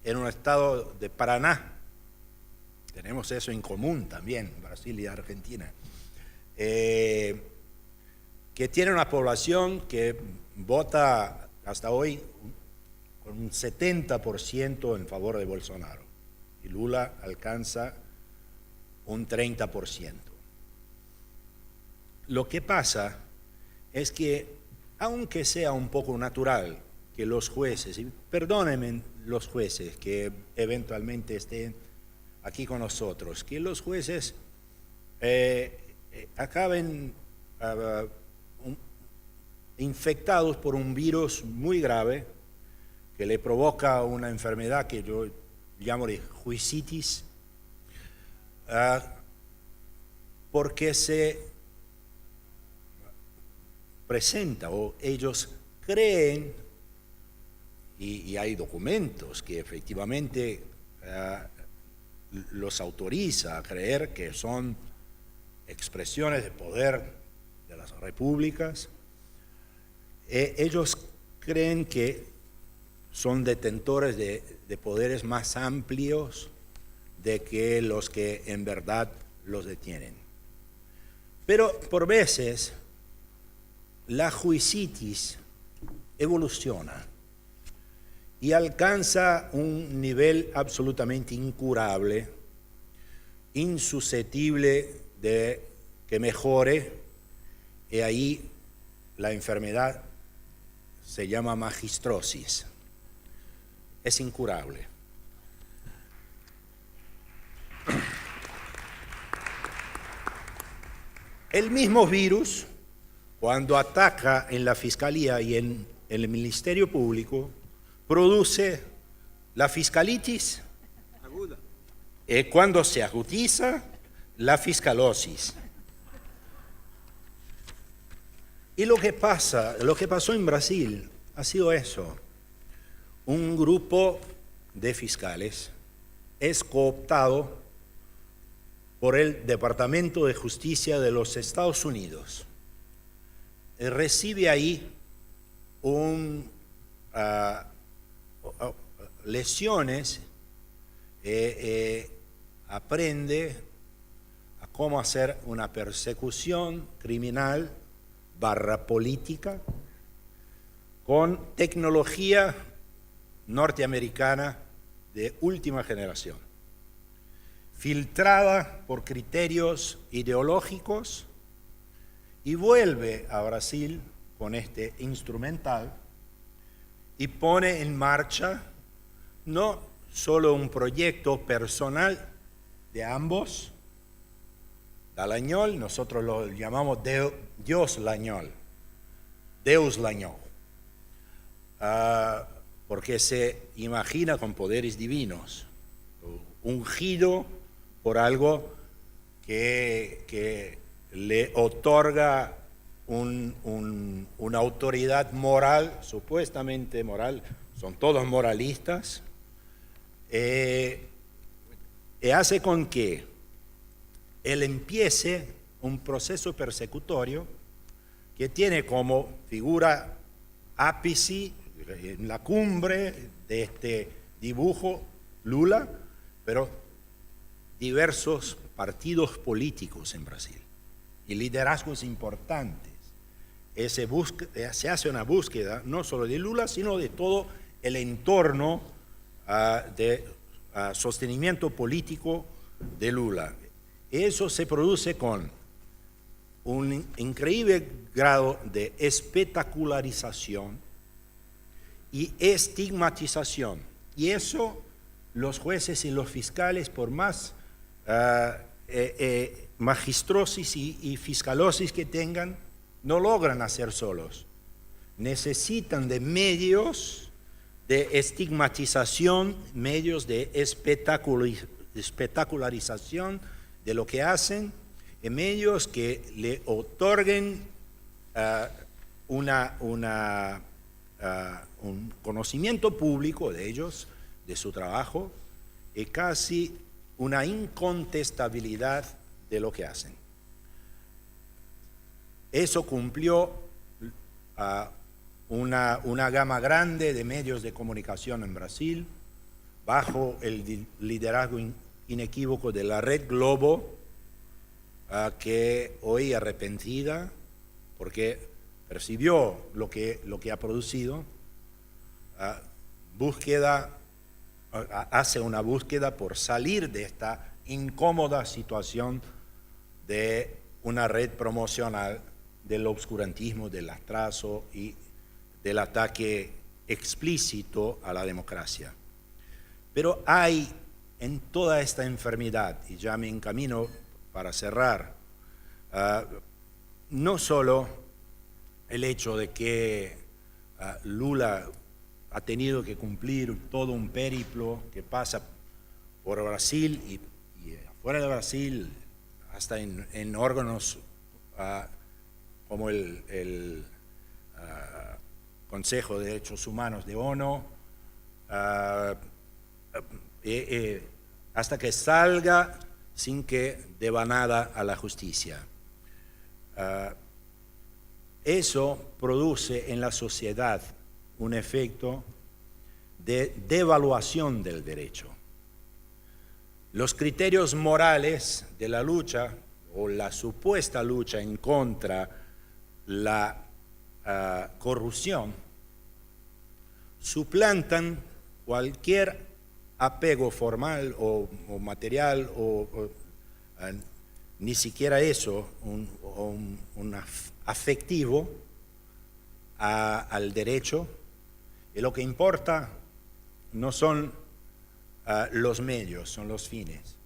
[SPEAKER 4] en un estado de Paraná. Tenemos eso en común también, Brasil y Argentina, que tiene una población que vota hasta hoy con un 70% en favor de Bolsonaro, y Lula alcanza un 30%. Lo que pasa es que, aunque sea un poco natural que los jueces, y perdónenme los jueces que eventualmente estén aquí con nosotros, que los jueces acaben infectados por un virus muy grave que le provoca una enfermedad que yo llamo de juicitis, porque se presenta o ellos creen, y hay documentos que efectivamente los autoriza a creer que son expresiones de poder de las repúblicas, ellos creen que son detentores de poderes más amplios de que los que en verdad los detienen. Pero por veces la juicitis evoluciona y alcanza un nivel absolutamente incurable, insusceptible de que mejore, y ahí la enfermedad se llama magistrosis. Es incurable. El mismo virus, cuando ataca en la Fiscalía y en el Ministerio Público, produce la fiscalitis aguda. Y cuando se agudiza, la fiscalosis. Y lo que pasó en Brasil ha sido eso. Un grupo de fiscales es cooptado por el Departamento de Justicia de los Estados Unidos. Recibe ahí lesiones, aprende a cómo hacer una persecución criminal / política con tecnología norteamericana de última generación, filtrada por criterios ideológicos, y vuelve a Brasil con este instrumental y pone en marcha no solo un proyecto personal de ambos, Dallagnol, nosotros lo llamamos Deus Lagnol, porque se imagina con poderes divinos, ungido por algo que le otorga una autoridad moral, supuestamente moral, son todos moralistas, y hace con que él empiece un proceso persecutorio que tiene como figura ápice en la cumbre de este dibujo Lula, pero diversos partidos políticos en Brasil y liderazgos importantes. Se hace una búsqueda no solo de Lula, sino de todo el entorno de sostenimiento político de Lula. Eso se produce con un increíble grado de espectacularización y estigmatización. Y eso los jueces y los fiscales, por más magistrosis y fiscalosis que tengan, no logran hacer solos. Necesitan de medios de estigmatización, medios de espectacularización de lo que hacen, en medios que le otorguen un conocimiento público de ellos, de su trabajo, y casi una incontestabilidad de lo que hacen. Eso cumplió una gama grande de medios de comunicación en Brasil, bajo el liderazgo inequívoco de la Red Globo, que hoy arrepentida porque percibió lo que ha producido, hace una búsqueda por salir de esta incómoda situación de una red promocional del obscurantismo, del atraso y del ataque explícito a la democracia. Pero hay en toda esta enfermedad, y ya me encamino para cerrar, no solo el hecho de que Lula ha tenido que cumplir todo un periplo que pasa por Brasil y fuera de Brasil, hasta en órganos como el Consejo de Derechos Humanos de ONU, hasta que salga sin que deba nada a la justicia. Eso produce en la sociedad un efecto de devaluación del derecho. Los criterios morales de la lucha o la supuesta lucha en contra la corrupción suplantan cualquier apego formal o material ni siquiera eso, un afectivo al derecho. Y lo que importa no son los medios, son los fines.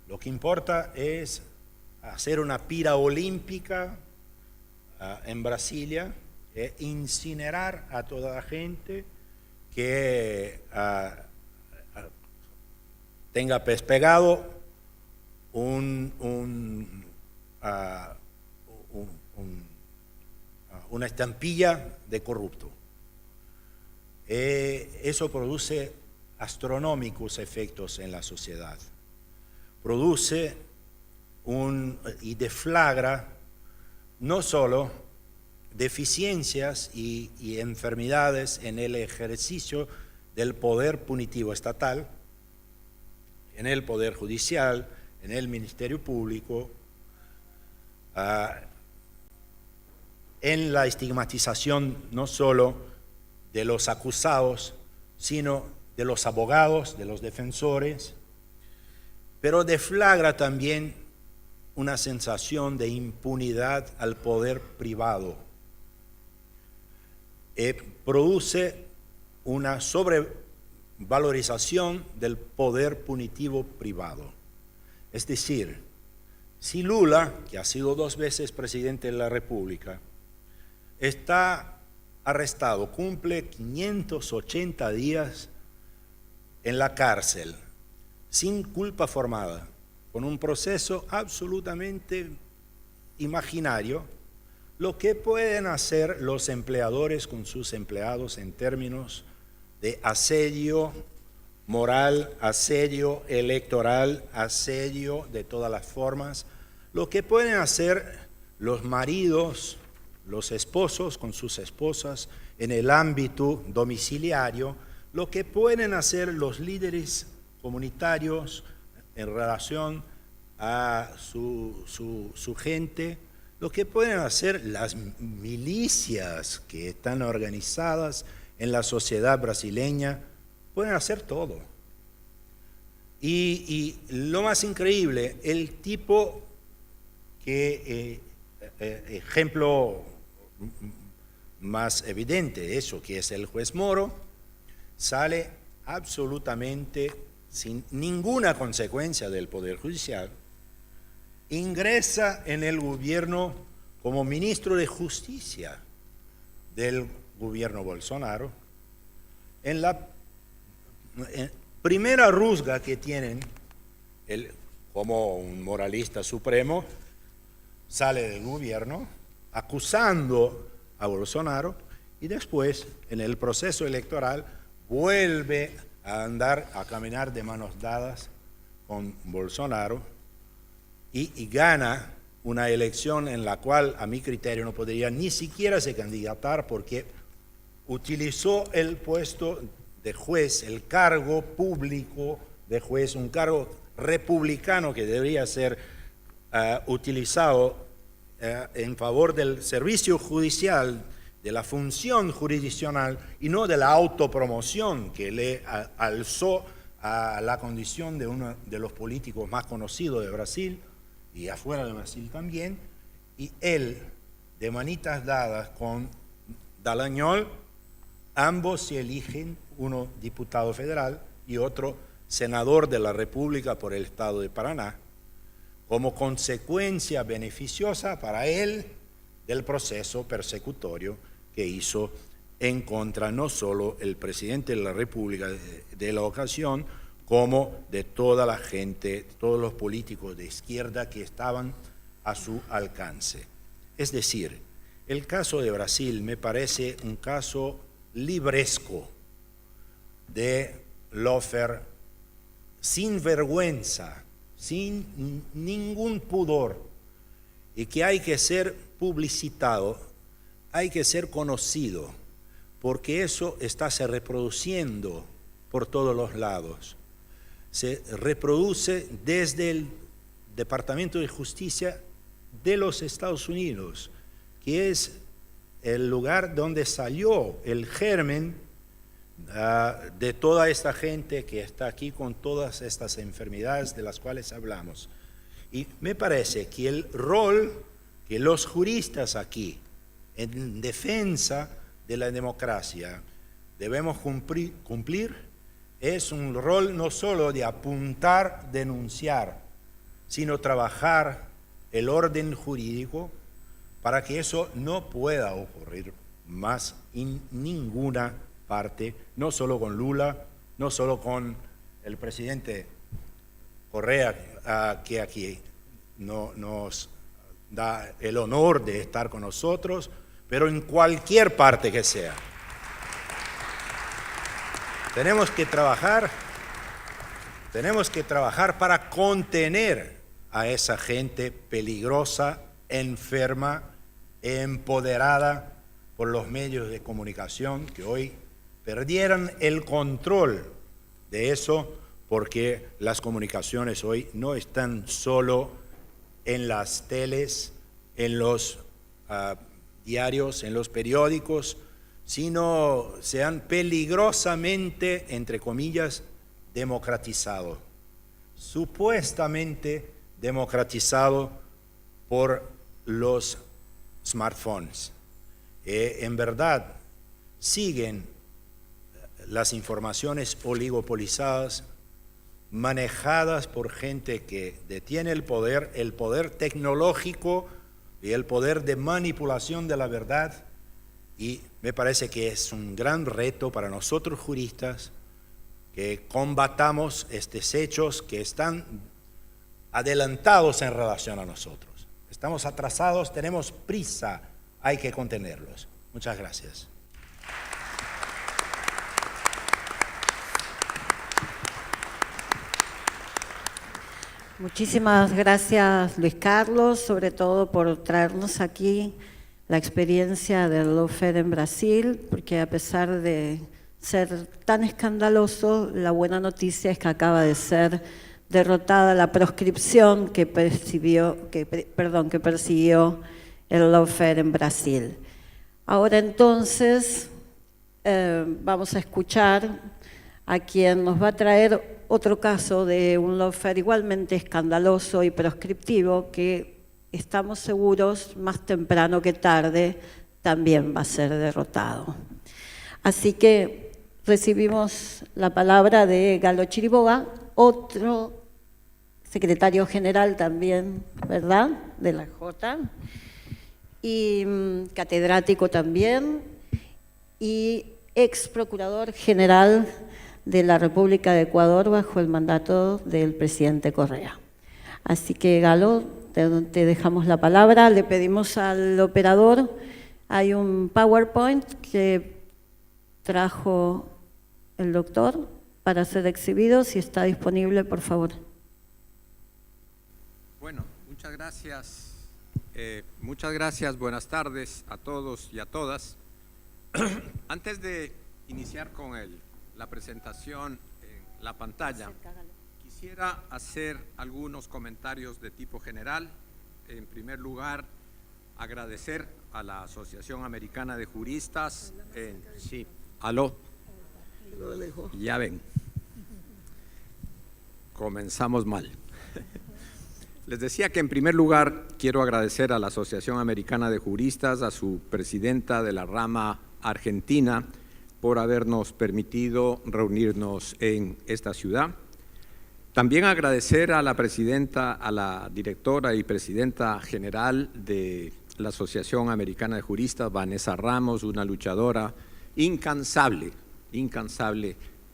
[SPEAKER 4] Lo que importa es hacer una pira olímpica en Brasilia e incinerar a toda la gente que tenga pegado una estampilla de corrupto. Eso produce astronómicos efectos en la sociedad. Produce y deflagra no solo deficiencias y enfermedades en el ejercicio del poder punitivo estatal, en el poder judicial, en el Ministerio Público, en la estigmatización no solo de los acusados, sino de los abogados, de los defensores, pero deflagra también una sensación de impunidad al poder privado. Produce una sobrevalorización del poder punitivo privado. Es decir, si Lula, que ha sido 2 veces presidente de la República, está arrestado, cumple 580 días en la cárcel, sin culpa formada, con un proceso absolutamente imaginario, lo que pueden hacer los empleadores con sus empleados en términos de asedio moral, asedio electoral, asedio de todas las formas, lo que pueden hacer los maridos, los esposos con sus esposas en el ámbito domiciliario, lo que pueden hacer los líderes comunitarios en relación a su gente, lo que pueden hacer las milicias que están organizadas en la sociedad brasileña, pueden hacer todo. Y lo más increíble, el tipo que, ejemplo más evidente de eso, que es el juez Moro, sale absolutamente sin ninguna consecuencia del Poder Judicial, ingresa en el gobierno como ministro de Justicia del gobierno Bolsonaro. En la primera rusga que tienen, él, como un moralista supremo, sale del gobierno acusando a Bolsonaro y después, en el proceso electoral, vuelve a caminar de manos dadas con Bolsonaro y gana una elección en la cual, a mi criterio, no podría ni siquiera se candidatar porque utilizó el puesto de juez, el cargo público de juez, un cargo republicano que debería ser utilizado en favor del servicio judicial, de la función jurisdiccional y no de la autopromoción que le alzó a la condición de uno de los políticos más conocidos de Brasil y afuera de Brasil también, y él, de manitas dadas con Dallagnol, ambos se eligen, uno diputado federal y otro senador de la República por el estado de Paraná, como consecuencia beneficiosa para él del proceso persecutorio que hizo en contra no solo el presidente de la República de la ocasión, como de toda la gente, todos los políticos de izquierda que estaban a su alcance. Es decir, el caso de Brasil me parece un caso libresco de lawfare sin vergüenza, sin ningún pudor, y que hay que ser publicitado, hay que ser conocido, porque eso está se reproduciendo por todos los lados. Se reproduce desde el Departamento de Justicia de los Estados Unidos, que es el lugar donde salió el germen de toda esta gente que está aquí con todas estas enfermedades de las cuales hablamos. Y me parece que el rol que los juristas aquí, en defensa de la democracia, debemos cumplir es un rol no solo de apuntar, denunciar, sino trabajar el orden jurídico para que eso no pueda ocurrir más en ninguna parte, no solo con Lula, no solo con el presidente Correa, que aquí nos da el honor de estar con nosotros, pero en cualquier parte que sea. Tenemos que trabajar para contener a esa gente peligrosa, enferma, empoderada por los medios de comunicación que hoy perdieron el control de eso, porque las comunicaciones hoy no están solo en las teles, en los diarios, en los periódicos, sino se han peligrosamente, entre comillas, democratizado, supuestamente democratizado por los smartphones. En verdad, siguen las informaciones oligopolizadas, manejadas por gente que detiene el poder tecnológico y el poder de manipulación de la verdad. Y me parece que es un gran reto para nosotros juristas que combatamos estos hechos que están adelantados en relación a nosotros. Estamos atrasados, tenemos prisa, hay que contenerlos. Muchas gracias.
[SPEAKER 1] Muchísimas gracias, Luis Carlos, sobre todo por traernos aquí la experiencia del lawfare en Brasil, porque a pesar de ser tan escandaloso, la buena noticia es que acaba de ser derrotada la proscripción que persiguió el lawfare en Brasil. Ahora entonces vamos a escuchar a quien nos va a traer otro caso de un lawfare igualmente escandaloso y proscriptivo que estamos seguros, más temprano que tarde, también va a ser derrotado. Así que recibimos la palabra de Galo Chiriboga, otro secretario general también, ¿verdad?, de la J, y catedrático también, y ex procurador general de la República de Ecuador bajo el mandato del presidente Correa. Así que, Galo, te dejamos la palabra. Le pedimos al operador, hay un PowerPoint que trajo el doctor para ser exhibido. Si está disponible, por favor.
[SPEAKER 5] Bueno, muchas gracias. Muchas gracias. Buenas tardes a todos y a todas. Antes de iniciar con la presentación en la pantalla, quisiera hacer algunos comentarios de tipo general. En primer lugar, agradecer a la Asociación Americana de Juristas. Sí, aló. Ya ven. Comenzamos mal. Les decía que en primer lugar quiero agradecer a la Asociación Americana de Juristas, a su presidenta de la rama argentina, por habernos permitido reunirnos en esta ciudad. También agradecer a la presidenta, a la directora y presidenta general de la Asociación Americana de Juristas, Vanessa Ramos, una luchadora incansable,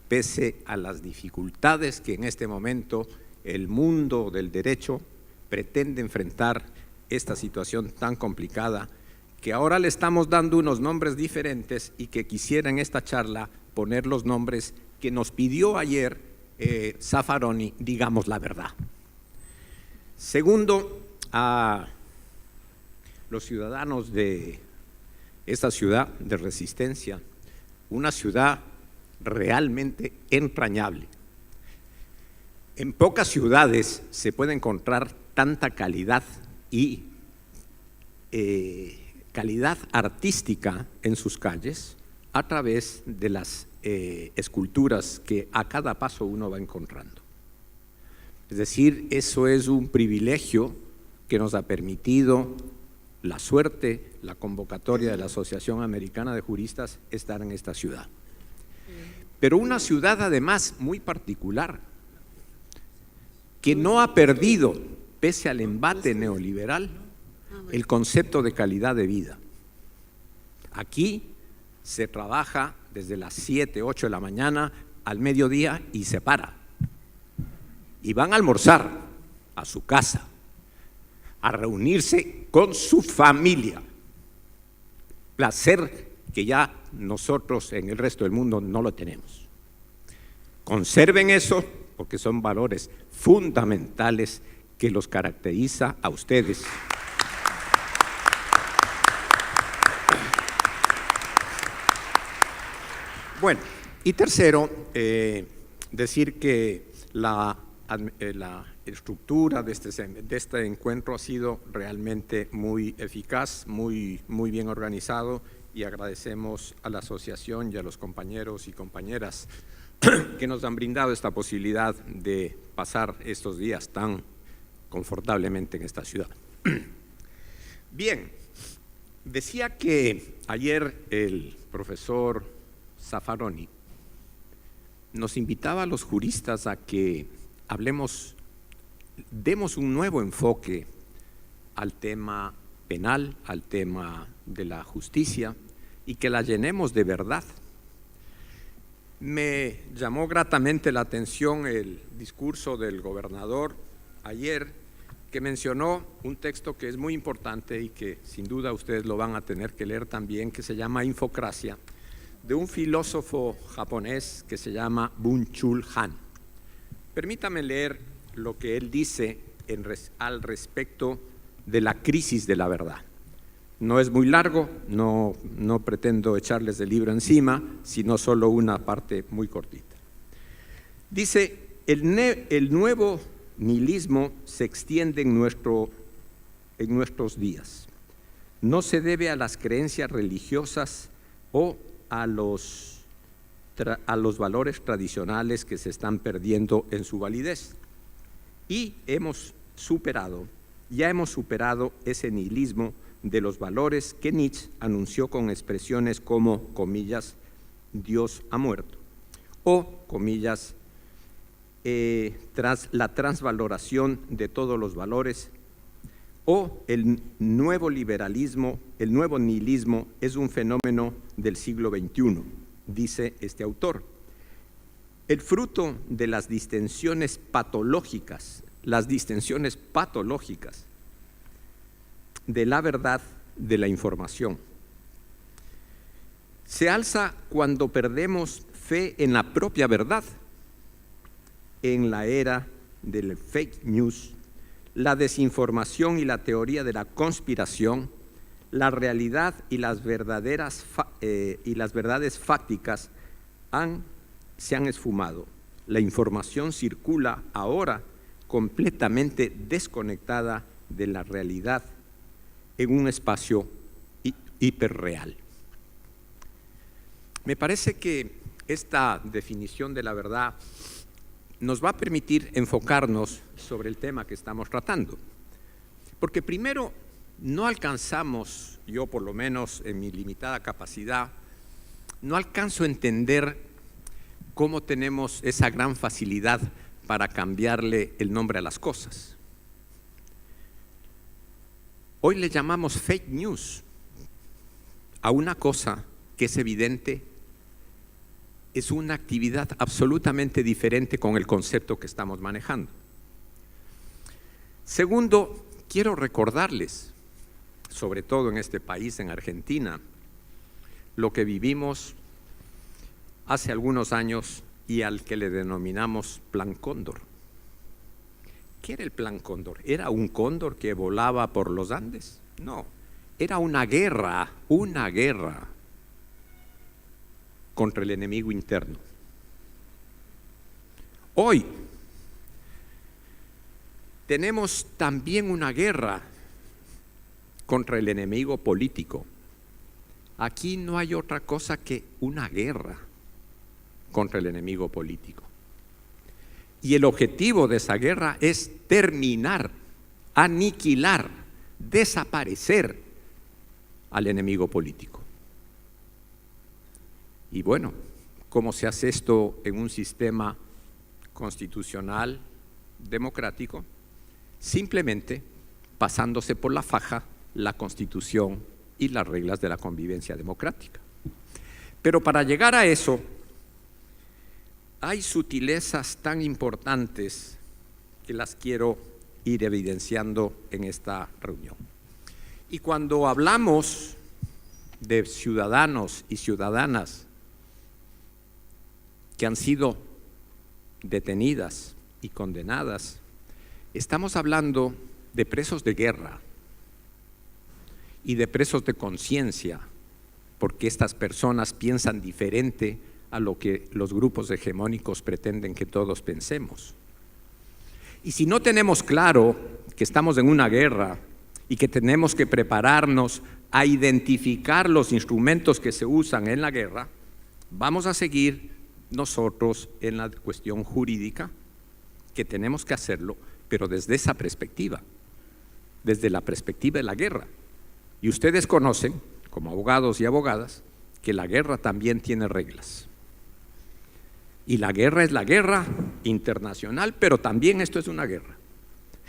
[SPEAKER 5] pese a las dificultades que en este momento el mundo del derecho pretende enfrentar esta situación tan complicada, que ahora le estamos dando unos nombres diferentes y que quisiera en esta charla poner los nombres que nos pidió ayer Zaffaroni, digamos la verdad. Segundo, a los ciudadanos de esta ciudad de Resistencia, una ciudad realmente entrañable. En pocas ciudades se puede encontrar tanta calidad y calidad artística en sus calles a través de las esculturas que a cada paso uno va encontrando. Es decir, eso es un privilegio que nos ha permitido la suerte, la convocatoria de la Asociación Americana de Juristas, estar en esta ciudad. Pero una ciudad además muy particular, que no ha perdido, pese al embate neoliberal, el concepto de calidad de vida. Aquí se trabaja desde las 7, 8 de la mañana al mediodía y se para. Y van a almorzar a su casa, a reunirse con su familia. Placer que ya nosotros en el resto del mundo no lo tenemos. Conserven eso porque son valores fundamentales que los caracteriza a ustedes. Bueno, y tercero, decir que la estructura de este encuentro ha sido realmente muy eficaz, muy bien organizado, y agradecemos a la asociación y a los compañeros y compañeras que nos han brindado esta posibilidad de pasar estos días tan confortablemente en esta ciudad. Bien, decía que ayer el profesor Zaffaroni nos invitaba a los juristas a que demos un nuevo enfoque al tema penal, al tema de la justicia, y que la llenemos de verdad. Me llamó gratamente la atención el discurso del gobernador ayer, que mencionó un texto que es muy importante y que sin duda ustedes lo van a tener que leer también, que se llama Infocracia, de un filósofo japonés que se llama Byung-Chul Han. Permítame leer lo que él dice al respecto de la crisis de la verdad. No es muy largo, no pretendo echarles el libro encima, sino solo una parte muy cortita. Dice, el nuevo nihilismo se extiende en nuestros días. No se debe a las creencias religiosas o a los valores tradicionales que se están perdiendo en su validez. Y ya hemos superado ese nihilismo de los valores que Nietzsche anunció con expresiones como, comillas, Dios ha muerto, o, comillas, tras la transvaloración de todos los valores, o el nuevo liberalismo, el nuevo nihilismo es un fenómeno del siglo XXI, dice este autor. El fruto de las distensiones patológicas de la verdad de la información. Se alza cuando perdemos fe en la propia verdad. En la era del fake news, la desinformación y la teoría de la conspiración, la realidad y las verdades fácticas se han esfumado. La información circula ahora completamente desconectada de la realidad en un espacio hiperreal. Me parece que esta definición de la verdad nos va a permitir enfocarnos sobre el tema que estamos tratando. Porque primero, no alcanzamos, yo por lo menos en mi limitada capacidad, no alcanzo a entender cómo tenemos esa gran facilidad para cambiarle el nombre a las cosas. Hoy le llamamos fake news a una cosa que es evidente, es una actividad absolutamente diferente con el concepto que estamos manejando. Segundo, quiero recordarles, sobre todo en este país, en Argentina, lo que vivimos hace algunos años y al que le denominamos Plan Cóndor. ¿Qué era el Plan Cóndor? ¿Era un cóndor que volaba por los Andes? No, era una guerra contra el enemigo interno. Hoy tenemos también una guerra contra el enemigo político. Aquí no hay otra cosa que una guerra contra el enemigo político. Y el objetivo de esa guerra es terminar, aniquilar, desaparecer al enemigo político. Y bueno, ¿cómo se hace esto en un sistema constitucional, democrático? Simplemente pasándose por la faja la Constitución y las reglas de la convivencia democrática. Pero para llegar a eso, hay sutilezas tan importantes que las quiero ir evidenciando en esta reunión. Y cuando hablamos de ciudadanos y ciudadanas que han sido detenidas y condenadas, estamos hablando de presos de guerra y de presos de conciencia, porque estas personas piensan diferente a lo que los grupos hegemónicos pretenden que todos pensemos. Y si no tenemos claro que estamos en una guerra y que tenemos que prepararnos a identificar los instrumentos que se usan en la guerra, vamos a seguir nosotros en la cuestión jurídica, que tenemos que hacerlo, pero desde esa perspectiva, desde la perspectiva de la guerra. Y ustedes conocen, como abogados y abogadas, que la guerra también tiene reglas. Y la guerra es la guerra internacional, pero también esto es una guerra.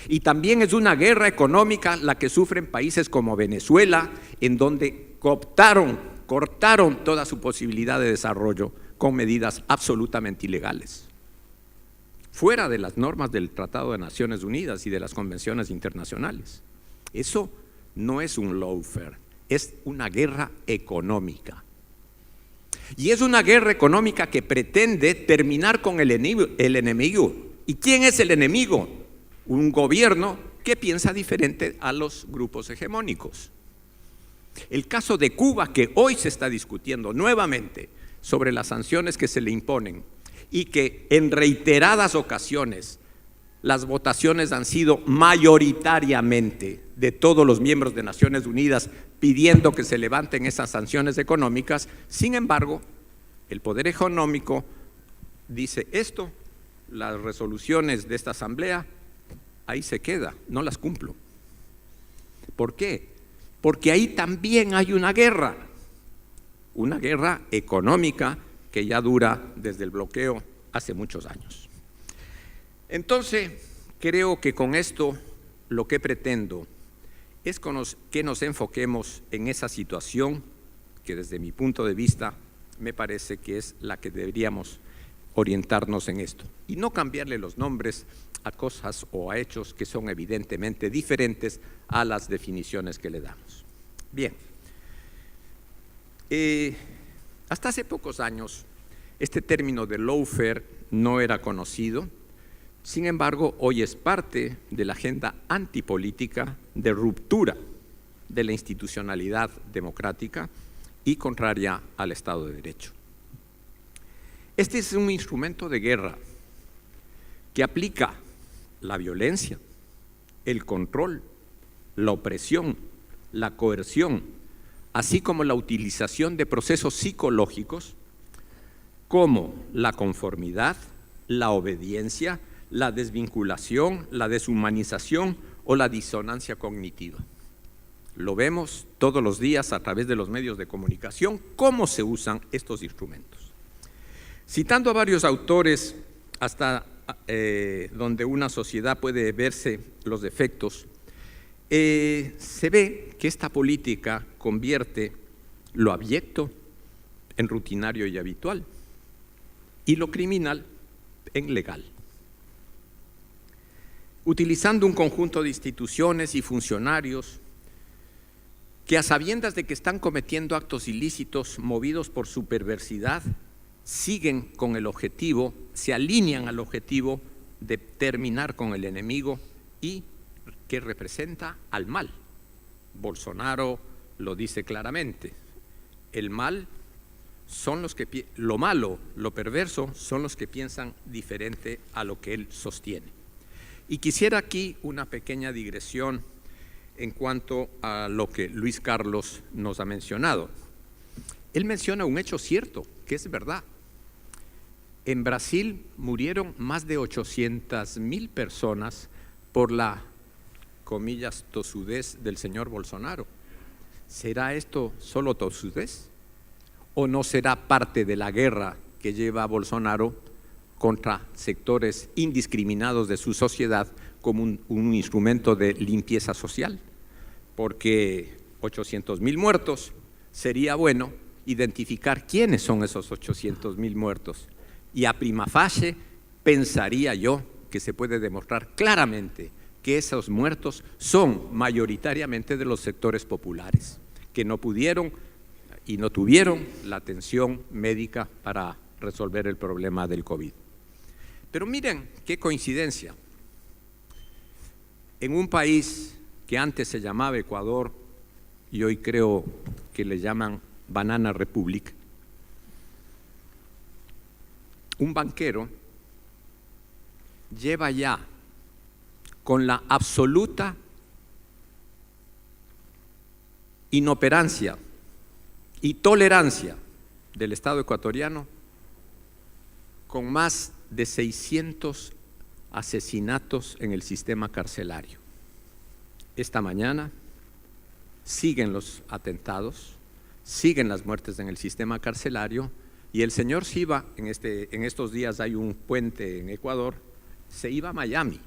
[SPEAKER 5] Y también es una guerra económica la que sufren países como Venezuela, en donde cortaron toda su posibilidad de desarrollo con medidas absolutamente ilegales, fuera de las normas del Tratado de Naciones Unidas y de las convenciones internacionales. Eso no es un lawfare, es una guerra económica. Y es una guerra económica que pretende terminar con el enemigo. ¿Y quién es el enemigo? Un gobierno que piensa diferente a los grupos hegemónicos. El caso de Cuba, que hoy se está discutiendo nuevamente sobre las sanciones que se le imponen y que en reiteradas ocasiones las votaciones han sido mayoritariamente de todos los miembros de Naciones Unidas pidiendo que se levanten esas sanciones económicas. Sin embargo, el poder económico dice esto, las resoluciones de esta asamblea, ahí se queda, no las cumplo. ¿Por qué? Porque ahí también hay una guerra económica que ya dura desde el bloqueo hace muchos años. Entonces, creo que con esto lo que pretendo es que nos enfoquemos en esa situación que desde mi punto de vista me parece que es la que deberíamos orientarnos en esto y no cambiarle los nombres a cosas o a hechos que son evidentemente diferentes a las definiciones que le damos. Bien, hasta hace pocos años este término de lawfare no era conocido. Sin embargo, hoy es parte de la agenda antipolítica de ruptura de la institucionalidad democrática y contraria al Estado de Derecho. Este es un instrumento de guerra que aplica la violencia, el control, la opresión, la coerción, así como la utilización de procesos psicológicos como la conformidad, la obediencia, la desvinculación, la deshumanización o la disonancia cognitiva. Lo vemos todos los días a través de los medios de comunicación, cómo se usan estos instrumentos. Citando a varios autores, hasta donde una sociedad puede verse los defectos, se ve que esta política convierte lo abyecto en rutinario y habitual y lo criminal en legal. Utilizando un conjunto de instituciones y funcionarios que, a sabiendas de que están cometiendo actos ilícitos movidos por su perversidad, siguen con el objetivo, se alinean al objetivo de terminar con el enemigo y que representa al mal. Bolsonaro lo dice claramente: el mal son los que, lo malo, lo perverso, son los que piensan diferente a lo que él sostiene. Y quisiera aquí una pequeña digresión en cuanto a lo que Luis Carlos nos ha mencionado. Él menciona un hecho cierto, que es verdad. En Brasil murieron más de 800,000 personas por la, comillas, tosudez del señor Bolsonaro. ¿Será esto solo tosudez? ¿O no será parte de la guerra que lleva Bolsonaro contra sectores indiscriminados de su sociedad como un instrumento de limpieza social? Porque 800,000 muertos, sería bueno identificar quiénes son esos 800,000 muertos. Y a prima facie pensaría yo que se puede demostrar claramente que esos muertos son mayoritariamente de los sectores populares, que no pudieron y no tuvieron la atención médica para resolver el problema del COVID. Pero miren qué coincidencia. En un país que antes se llamaba Ecuador y hoy creo que le llaman Banana Republic, un banquero lleva ya, con la absoluta inoperancia y tolerancia del Estado ecuatoriano, con más de 600 asesinatos en el sistema carcelario. Esta mañana siguen los atentados, siguen las muertes en el sistema carcelario, y el señor se iba, en estos días hay un puente en Ecuador, se iba a Miami,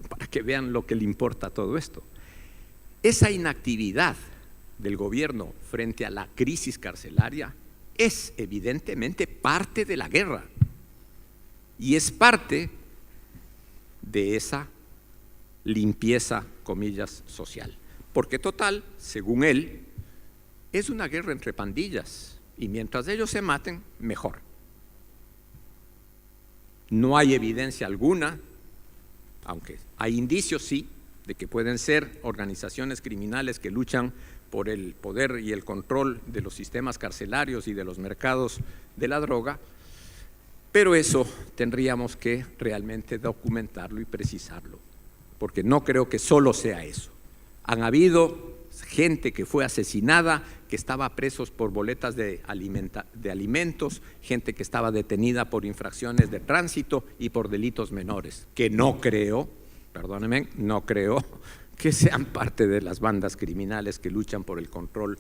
[SPEAKER 5] para que vean lo que le importa todo esto. Esa inactividad del gobierno frente a la crisis carcelaria es evidentemente parte de la guerra y es parte de esa limpieza, comillas, social. Porque total, según él, es una guerra entre pandillas y mientras ellos se maten, mejor. No hay evidencia alguna, aunque hay indicios sí, de que pueden ser organizaciones criminales que luchan por el poder y el control de los sistemas carcelarios y de los mercados de la droga, pero eso tendríamos que realmente documentarlo y precisarlo, porque no creo que solo sea eso. Han habido gente que fue asesinada, que estaba presos por boletas de alimentos, gente que estaba detenida por infracciones de tránsito y por delitos menores, que no creo, perdónenme, no creo que sean parte de las bandas criminales que luchan por el control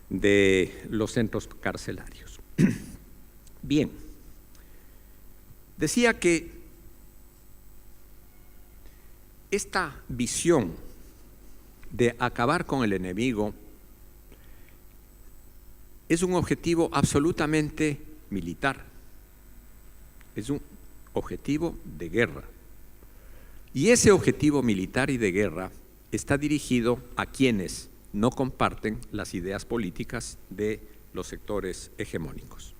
[SPEAKER 5] de los centros carcelarios. Bien, decía que esta visión de acabar con el enemigo es un objetivo absolutamente militar, es un objetivo de guerra. Y ese objetivo militar y de guerra está dirigido a quienes no comparten las ideas políticas de los sectores hegemónicos.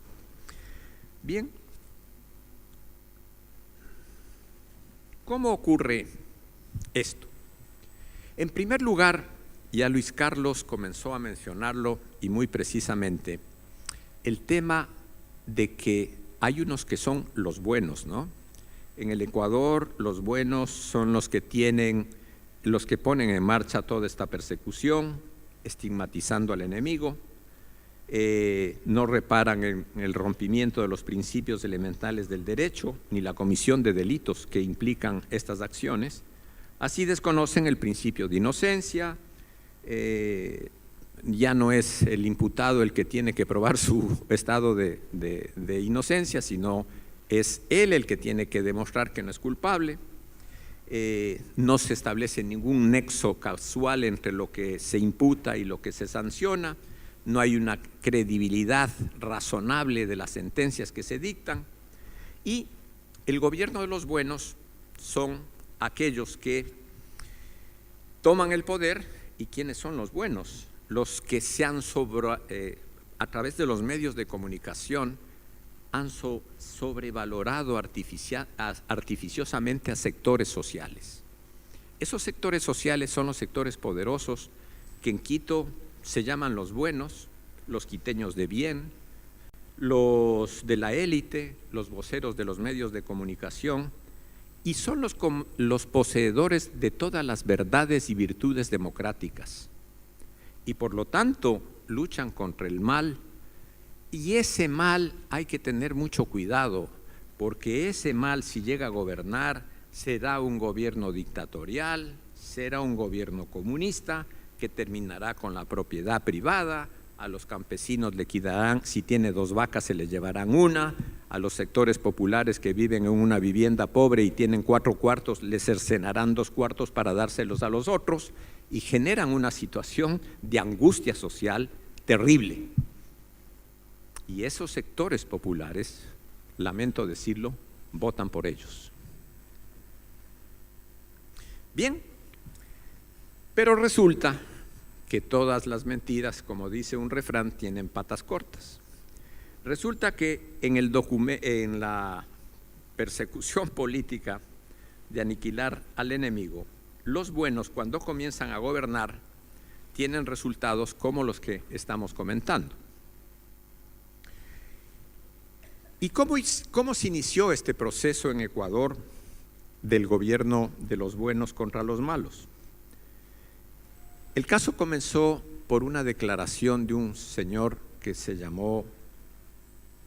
[SPEAKER 5] Bien, ¿cómo ocurre esto? En primer lugar, ya Luis Carlos comenzó a mencionarlo y muy precisamente, el tema de que hay unos que son los buenos, ¿no? En el Ecuador, los buenos son los que ponen en marcha toda esta persecución, estigmatizando al enemigo, no reparan en el rompimiento de los principios elementales del derecho, ni la comisión de delitos que implican estas acciones. Así desconocen el principio de inocencia, ya no es el imputado el que tiene que probar su estado de inocencia, sino es él el que tiene que demostrar que no es culpable. No se establece ningún nexo causal entre lo que se imputa y lo que se sanciona. No hay una credibilidad razonable de las sentencias que se dictan. Y el gobierno de los buenos son aquellos que toman el poder. ¿Y quiénes son los buenos? Los que se han a través de los medios de comunicación han sobrevalorado artificiosamente a sectores sociales. Esos sectores sociales son los sectores poderosos que en Quito se llaman los buenos, los quiteños de bien, los de la élite, los voceros de los medios de comunicación, y son los poseedores de todas las verdades y virtudes democráticas. Y por lo tanto luchan contra el mal. Y ese mal hay que tener mucho cuidado, porque ese mal, si llega a gobernar, será un gobierno dictatorial, será un gobierno comunista que terminará con la propiedad privada. A los campesinos le quitarán, si tiene 2 vacas se les llevarán una, a los sectores populares que viven en una vivienda pobre y tienen 4 cuartos, les cercenarán 2 cuartos para dárselos a los otros, y generan una situación de angustia social terrible. Y esos sectores populares, lamento decirlo, votan por ellos. Bien, pero resulta que todas las mentiras, como dice un refrán, tienen patas cortas. Resulta que en la persecución política de aniquilar al enemigo, los buenos, cuando comienzan a gobernar, tienen resultados como los que estamos comentando. ¿Y cómo se inició este proceso en Ecuador del gobierno de los buenos contra los malos? El caso comenzó por una declaración de un señor que se llamó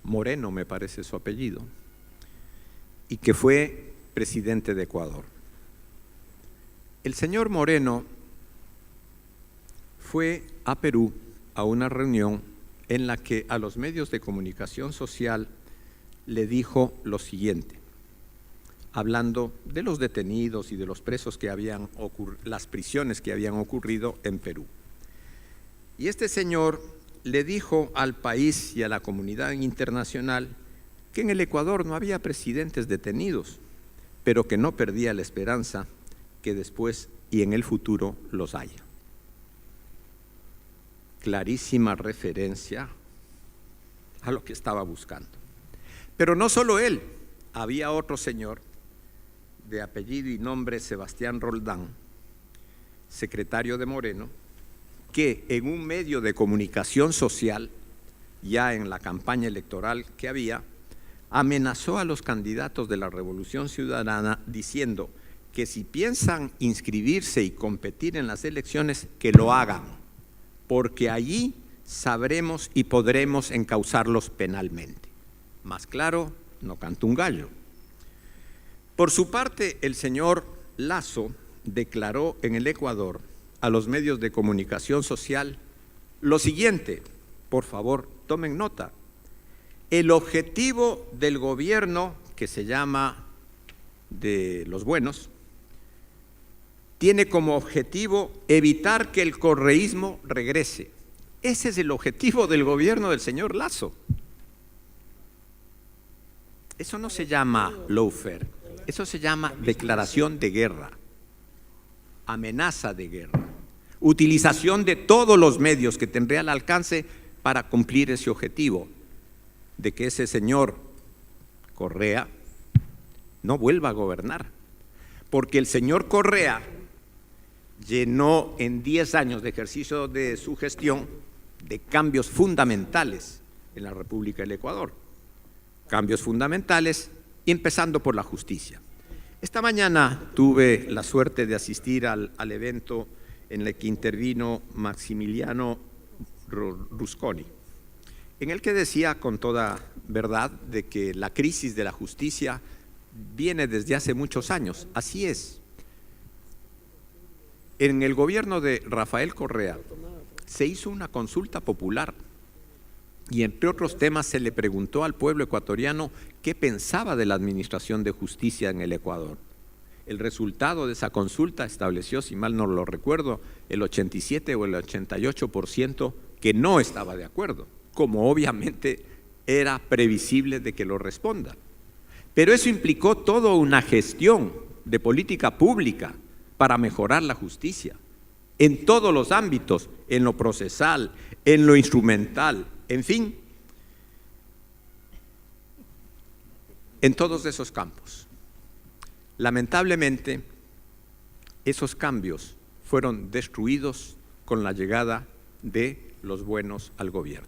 [SPEAKER 5] Moreno, me parece su apellido, y que fue presidente de Ecuador. El señor Moreno fue a Perú a una reunión en la que a los medios de comunicación social le dijo lo siguiente, hablando de los detenidos y de los presos que habían las prisiones que habían ocurrido en Perú. Y este señor le dijo al país y a la comunidad internacional que en el Ecuador no había presidentes detenidos, pero que no perdía la esperanza que después y en el futuro los haya. Clarísima referencia a lo que estaba buscando. Pero no solo él, había otro señor de apellido y nombre Sebastián Roldán, secretario de Moreno, que en un medio de comunicación social, ya en la campaña electoral que había, amenazó a los candidatos de la Revolución Ciudadana diciendo que si piensan inscribirse y competir en las elecciones, que lo hagan, porque allí sabremos y podremos encauzarlos penalmente. Más claro, no canta un gallo. Por su parte, el señor Lasso declaró en el Ecuador a los medios de comunicación social lo siguiente, por favor, tomen nota. El objetivo del gobierno, que se llama de los buenos, tiene como objetivo evitar que el correísmo regrese. Ese es el objetivo del gobierno del señor Lasso. Eso no se llama lawfare, eso se llama declaración de guerra, amenaza de guerra, utilización de todos los medios que tendría al alcance para cumplir ese objetivo de que ese señor Correa no vuelva a gobernar, porque el señor Correa llenó en 10 años de ejercicio de su gestión de cambios fundamentales en la República del Ecuador. Cambios fundamentales, empezando por la justicia. Esta mañana tuve la suerte de asistir al evento en el que intervino Maximiliano Rusconi, en el que decía con toda verdad de que la crisis de la justicia viene desde hace muchos años. Así es. En el gobierno de Rafael Correa se hizo una consulta popular y entre otros temas se le preguntó al pueblo ecuatoriano qué pensaba de la administración de justicia en el Ecuador. El resultado de esa consulta estableció, si mal no lo recuerdo, el 87 o el 88% que no estaba de acuerdo, como obviamente era previsible de que lo responda. Pero eso implicó toda una gestión de política pública para mejorar la justicia, en todos los ámbitos, en lo procesal, en lo instrumental, en fin, en todos esos campos. Lamentablemente, esos cambios fueron destruidos con la llegada de los buenos al gobierno.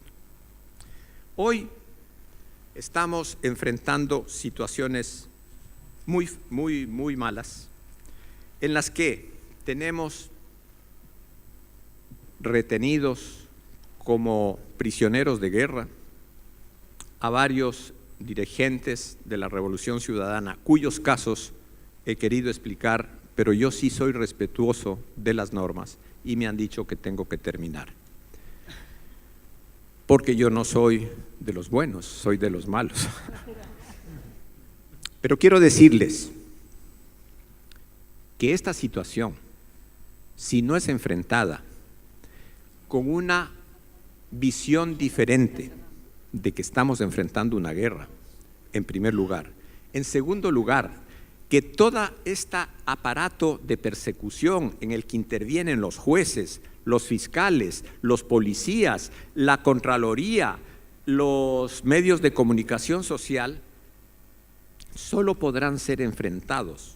[SPEAKER 5] Hoy estamos enfrentando situaciones muy malas, en las que tenemos retenidos como prisioneros de guerra a varios dirigentes de la Revolución Ciudadana, cuyos casos he querido explicar, pero yo sí soy respetuoso de las normas y me han dicho que tengo que terminar. Porque yo no soy de los buenos, soy de los malos. Pero quiero decirles que esta situación, si no es enfrentada con una visión diferente de que estamos enfrentando una guerra, en primer lugar. En segundo lugar, que todo este aparato de persecución en el que intervienen los jueces, los fiscales, los policías, la Contraloría, los medios de comunicación social, solo podrán ser enfrentados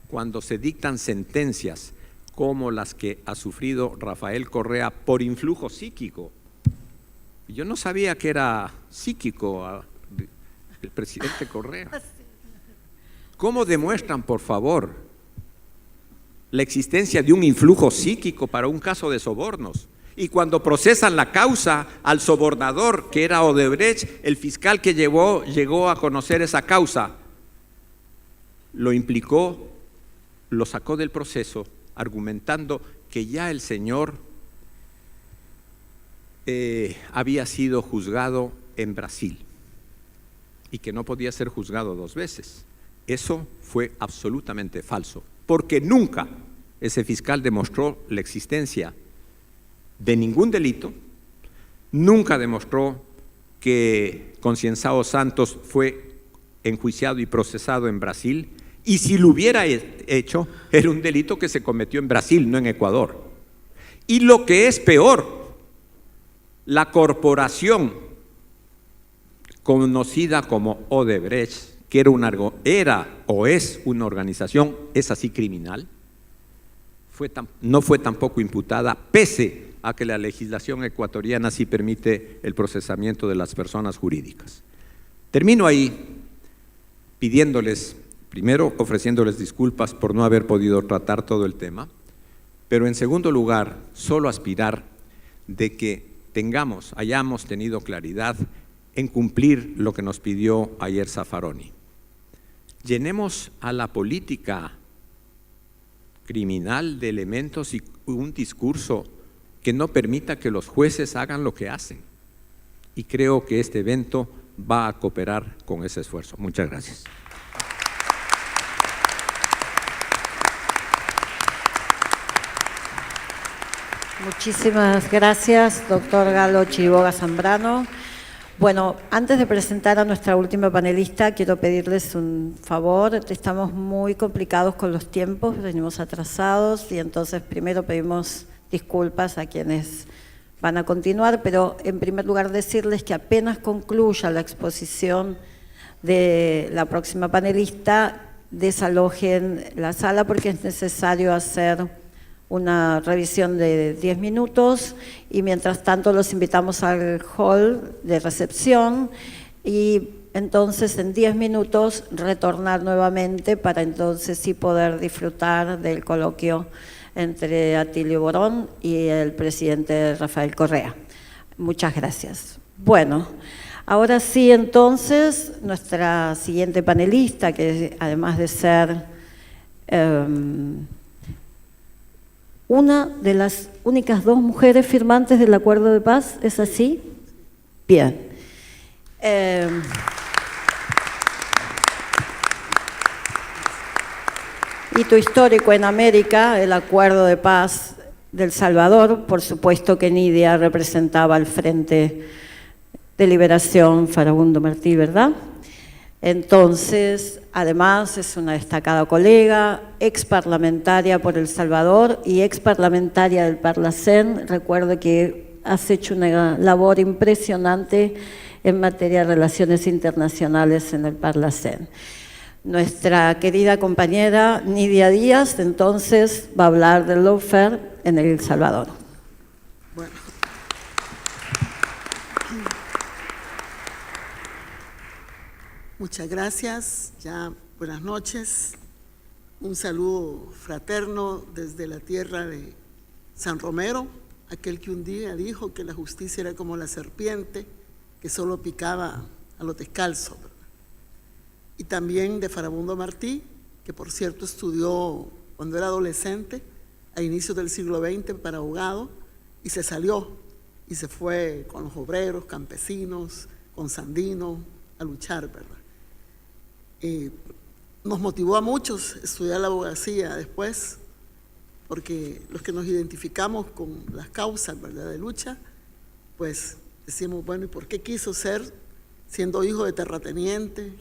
[SPEAKER 5] cuando se dictan sentencias como las que ha sufrido Rafael Correa por influjo psíquico. Yo no sabía que era psíquico el presidente Correa. ¿Cómo demuestran, por favor, la existencia de un influjo psíquico para un caso de sobornos? Y cuando procesan la causa al sobornador, que era Odebrecht, el fiscal que llegó a conocer esa causa, lo implicó, lo sacó del proceso, argumentando que ya el señor había sido juzgado en Brasil y que no podía ser juzgado dos veces. Eso fue absolutamente falso, porque nunca ese fiscal demostró la existencia de ningún delito, nunca demostró que Concienzao Santos fue enjuiciado y procesado en Brasil, y si lo hubiera hecho, era un delito que se cometió en Brasil, no en Ecuador. Y lo que es peor, la corporación conocida como Odebrecht, que era o es una organización, es así criminal, no fue tampoco imputada, pese a que la legislación ecuatoriana sí permite el procesamiento de las personas jurídicas. Termino ahí pidiéndoles, primero ofreciéndoles disculpas por no haber podido tratar todo el tema, pero en segundo lugar, solo aspirar de que hayamos tenido claridad en cumplir lo que nos pidió ayer Zaffaroni. Llenemos a la política criminal de elementos y un discurso que no permita que los jueces hagan lo que hacen. Y creo que este evento va a cooperar con ese esfuerzo. Muchas gracias.
[SPEAKER 1] Muchísimas gracias, doctor Galo Chiriboga Zambrano. Bueno, antes de presentar a nuestra última panelista, quiero pedirles un favor. Estamos muy complicados con los tiempos, venimos atrasados y entonces primero pedimos disculpas a quienes van a continuar, pero en primer lugar decirles que apenas concluya la exposición de la próxima panelista, desalojen la sala porque es necesario hacer una revisión de 10 minutos y mientras tanto los invitamos al hall de recepción y entonces en 10 minutos retornar nuevamente para entonces sí poder disfrutar del coloquio entre Atilio Borón y el presidente Rafael Correa. Muchas gracias. Bueno, ahora sí entonces nuestra siguiente panelista, que además de ser una de las únicas dos mujeres firmantes del acuerdo de paz, ¿es así? Bien. Hito histórico en América, el Acuerdo de Paz del Salvador. Por supuesto que Nidia representaba al Frente de Liberación Farabundo Martí, ¿verdad? Entonces, además, es una destacada colega, ex parlamentaria por El Salvador y ex parlamentaria del Parlacén. Recuerdo que has hecho una labor impresionante en materia de relaciones internacionales en el Parlacén. Nuestra querida compañera Nidia Díaz, entonces, va a hablar del lawfare en El Salvador.
[SPEAKER 6] Bueno. Muchas gracias, ya buenas noches. Un saludo fraterno desde la tierra de San Romero, aquel que un día dijo que la justicia era como la serpiente que solo picaba a los descalzos. Y también de Farabundo Martí, que por cierto estudió cuando era adolescente, a inicios del siglo XX para abogado, y se salió y se fue con los obreros, campesinos, con Sandino a luchar, ¿verdad? Nos motivó a muchos estudiar la abogacía después, porque los que nos identificamos con las causas, ¿verdad?, de lucha, pues decimos, bueno, ¿y por qué quiso ser, siendo hijo de terrateniente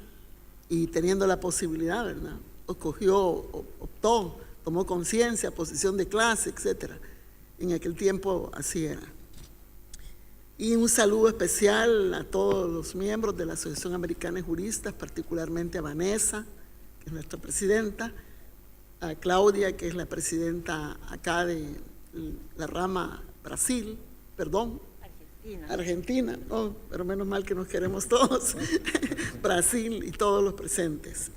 [SPEAKER 6] y teniendo la posibilidad, ¿verdad? Optó, tomó conciencia, posición de clase, etcétera. En aquel tiempo así era. Y un saludo especial a todos los miembros de la Asociación Americana de Juristas, particularmente a Vanessa, que es nuestra presidenta, a Claudia, que es la presidenta acá de la rama Brasil, perdón, Argentina, no, pero menos mal que nos queremos todos, Brasil y todos los presentes.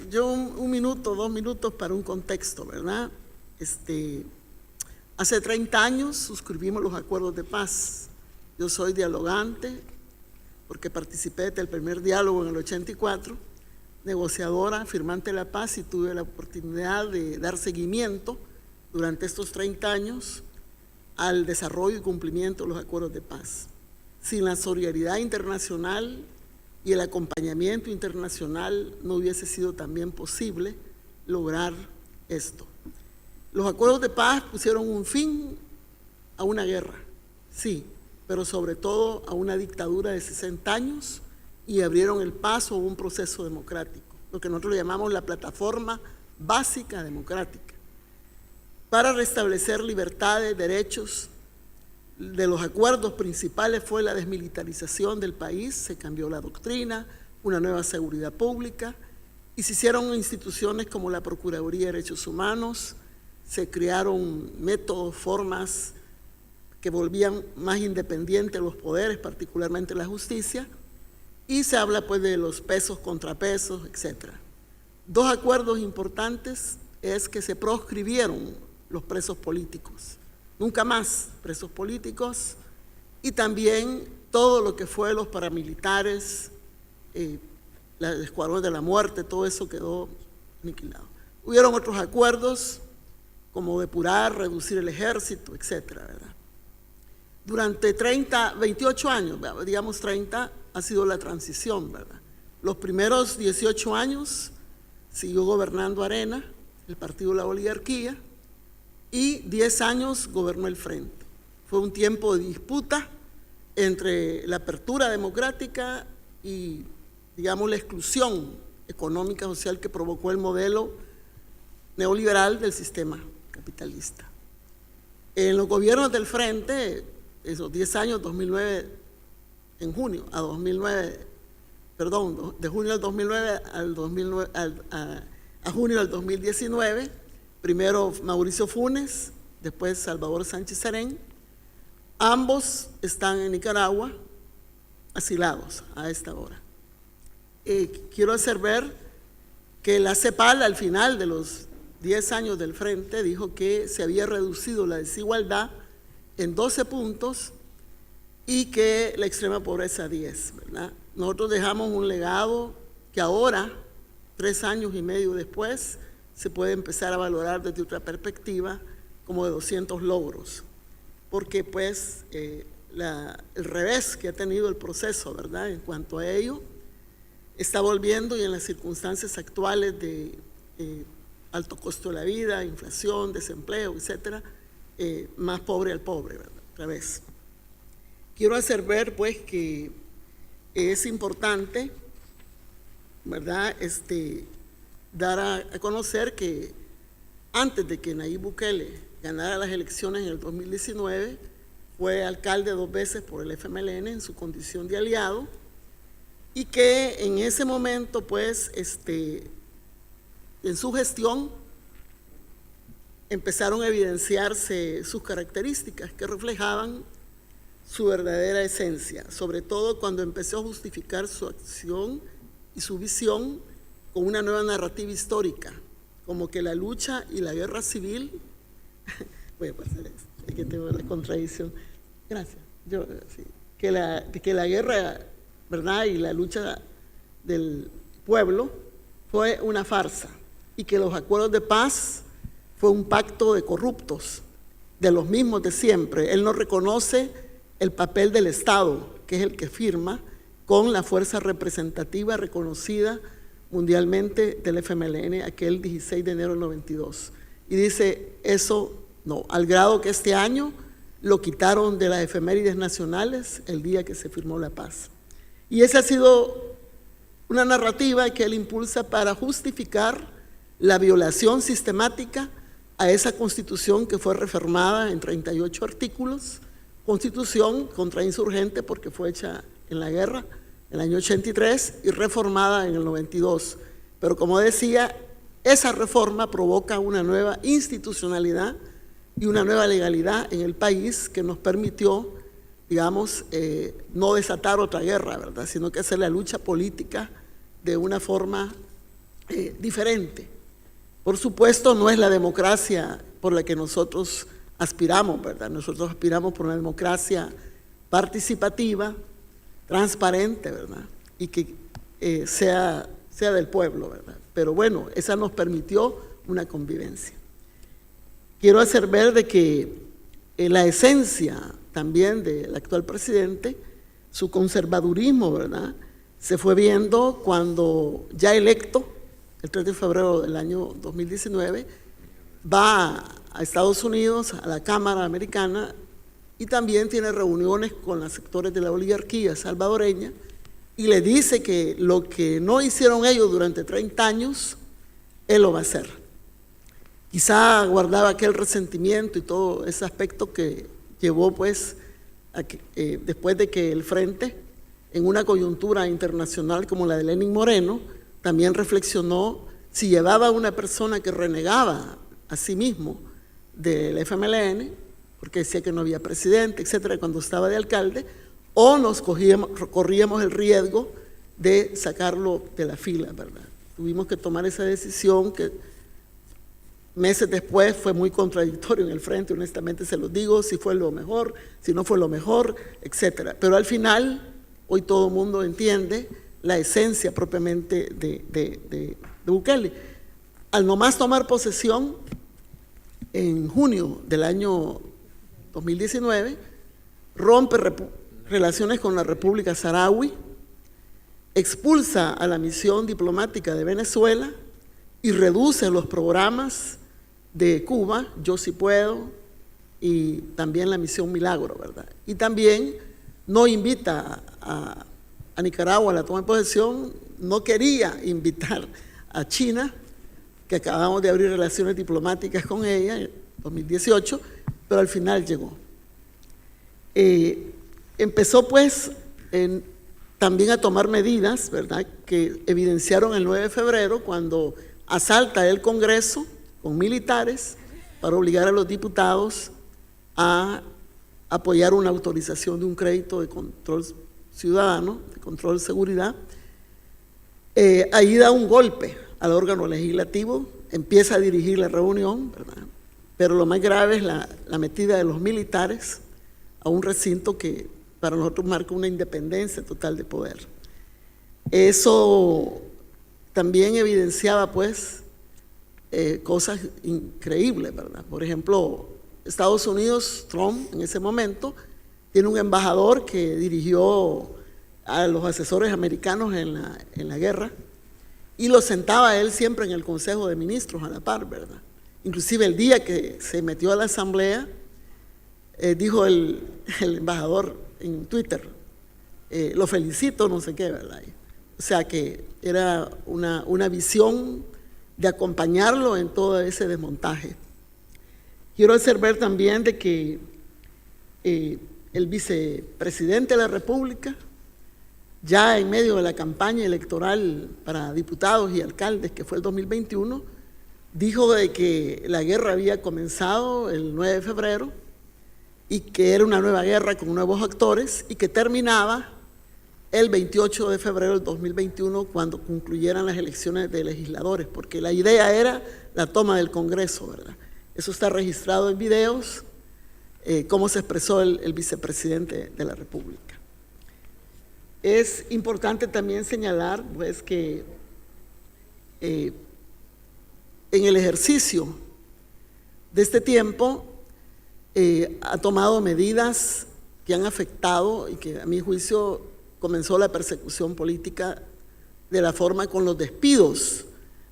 [SPEAKER 6] Yo un minuto, 2 minutos para un contexto, ¿verdad? Hace 30 años suscribimos los acuerdos de paz. Yo soy dialogante porque participé desde el primer diálogo en el 84, negociadora, firmante de la paz, y tuve la oportunidad de dar seguimiento durante estos 30 años al desarrollo y cumplimiento de los acuerdos de paz. Sin la solidaridad internacional y el acompañamiento internacional no hubiese sido también posible lograr esto. Los acuerdos de paz pusieron un fin a una guerra, sí, pero sobre todo a una dictadura de 60 años, y abrieron el paso a un proceso democrático, lo que nosotros llamamos la plataforma básica democrática, para restablecer libertades, derechos. De los acuerdos principales fue la desmilitarización del país, se cambió la doctrina, una nueva seguridad pública, y se hicieron instituciones como la Procuraduría de Derechos Humanos, se crearon métodos, formas que volvían más independientes los poderes, particularmente la justicia, y se habla pues de los pesos, contrapesos, etc. 2 acuerdos importantes es que se proscribieron los presos políticos, nunca más presos políticos, y también todo lo que fue los paramilitares, el escuadrón de la muerte, todo eso quedó aniquilado. Hubieron otros acuerdos como depurar, reducir el ejército, etcétera, ¿verdad? Durante 28 años, digamos 30, ha sido la transición, ¿verdad? Los primeros 18 años siguió gobernando Arena, el partido de la oligarquía, y 10 años gobernó el Frente. Fue un tiempo de disputa entre la apertura democrática y, digamos, la exclusión económica social que provocó el modelo neoliberal del sistema capitalista. En los gobiernos del Frente, esos 10 años, 2009, en junio a 2009, perdón, de junio del 2009 a junio del 2019, primero Mauricio Funes, después Salvador Sánchez Serén, ambos están en Nicaragua, asilados a esta hora. Quiero hacer ver que la CEPAL al final de los 10 años del Frente dijo que se había reducido la desigualdad en 12 puntos y que la extrema pobreza 10, ¿verdad? Nosotros dejamos un legado que ahora, 3 años y medio después, se puede empezar a valorar desde otra perspectiva como de 200 logros, porque pues el revés que ha tenido el proceso, ¿verdad? En cuanto a ello, está volviendo, y en las circunstancias actuales de alto costo de la vida, inflación, desempleo, etcétera, más pobre al pobre, ¿verdad? Otra vez. Quiero hacer ver, pues, que es importante, ¿verdad?, dar a conocer que antes de que Nayib Bukele ganara las elecciones en el 2019, fue alcalde 2 veces por el FMLN en su condición de aliado, y que en ese momento, pues, en su gestión empezaron a evidenciarse sus características que reflejaban su verdadera esencia, sobre todo cuando empezó a justificar su acción y su visión con una nueva narrativa histórica, como que la lucha y la guerra civil, voy a pasar esto, es que tengo la contradicción, gracias, sí, que la guerra, ¿verdad?, y la lucha del pueblo fue una farsa, y que los acuerdos de paz fue un pacto de corruptos, de los mismos de siempre. Él no reconoce el papel del Estado, que es el que firma con la fuerza representativa reconocida mundialmente del FMLN aquel 16 de enero del 92. Y dice, eso no, al grado que este año lo quitaron de las efemérides nacionales el día que se firmó la paz. Y esa ha sido una narrativa que él impulsa para justificar la violación sistemática a esa Constitución que fue reformada en 38 artículos, Constitución contrainsurgente porque fue hecha en la guerra, en el año 83, y reformada en el 92. Pero como decía, esa reforma provoca una nueva institucionalidad y una nueva legalidad en el país que nos permitió, digamos, no desatar otra guerra, ¿verdad?, sino que hacer la lucha política de una forma diferente. Por supuesto, no es la democracia por la que nosotros aspiramos, ¿verdad? Nosotros aspiramos por una democracia participativa, transparente, ¿verdad?, y que sea del pueblo, ¿verdad? Pero bueno, esa nos permitió una convivencia. Quiero hacer ver de que la esencia también del actual presidente, su conservadurismo, ¿verdad?, se fue viendo cuando ya electo, el 3 de febrero del año 2019, va a Estados Unidos, a la Cámara Americana, y también tiene reuniones con los sectores de la oligarquía salvadoreña, y le dice que lo que no hicieron ellos durante 30 años, él lo va a hacer. Quizá guardaba aquel resentimiento y todo ese aspecto que llevó, pues, a que, después de que el Frente, en una coyuntura internacional como la de Lenín Moreno, también reflexionó si llevaba a una persona que renegaba a sí mismo del FMLN, porque decía que no había presidente, etcétera, cuando estaba de alcalde, o nos corríamos el riesgo de sacarlo de la fila, ¿verdad? Tuvimos que tomar esa decisión que meses después fue muy contradictorio en el Frente, honestamente se los digo, si fue lo mejor, si no fue lo mejor, etcétera. Pero al final, hoy todo el mundo entiende la esencia propiamente de Bukele. Al nomás tomar posesión, en junio del año 2019, rompe relaciones con la República Saharaui, expulsa a la misión diplomática de Venezuela y reduce los programas de Cuba, Yo Sí Puedo, y también la misión Milagro, ¿verdad? Y también no invita a Nicaragua a la toma de posesión, no quería invitar a China, que acabamos de abrir relaciones diplomáticas con ella en 2018, pero al final llegó. Empezó pues también a tomar medidas, ¿verdad?, que evidenciaron el 9 de febrero cuando asalta el Congreso con militares para obligar a los diputados a apoyar una autorización de un crédito de control ciudadano, de control de seguridad. Ahí da un golpe al órgano legislativo, empieza a dirigir la reunión, ¿verdad?, pero lo más grave es la metida de los militares a un recinto que para nosotros marca una independencia total de poder. Eso también evidenciaba pues cosas increíbles, ¿verdad? Por ejemplo, Estados Unidos, Trump en ese momento tiene un embajador que dirigió a los asesores americanos en la guerra, y lo sentaba él siempre en el Consejo de Ministros a la par, ¿verdad? Inclusive el día que se metió a la asamblea, dijo el embajador en Twitter, lo felicito, no sé qué, ¿verdad? O sea que era una visión de acompañarlo en todo ese desmontaje. Quiero hacer ver también de que el vicepresidente de la República, ya en medio de la campaña electoral para diputados y alcaldes, que fue el 2021, dijo de que la guerra había comenzado el 9 de febrero y que era una nueva guerra con nuevos actores y que terminaba el 28 de febrero del 2021 cuando concluyeran las elecciones de legisladores, porque la idea era la toma del Congreso, ¿verdad? Eso está registrado en videos, cómo se expresó el vicepresidente de la República. Es importante también señalar, pues, que en el ejercicio de este tiempo ha tomado medidas que han afectado y que a mi juicio comenzó la persecución política de la forma con los despidos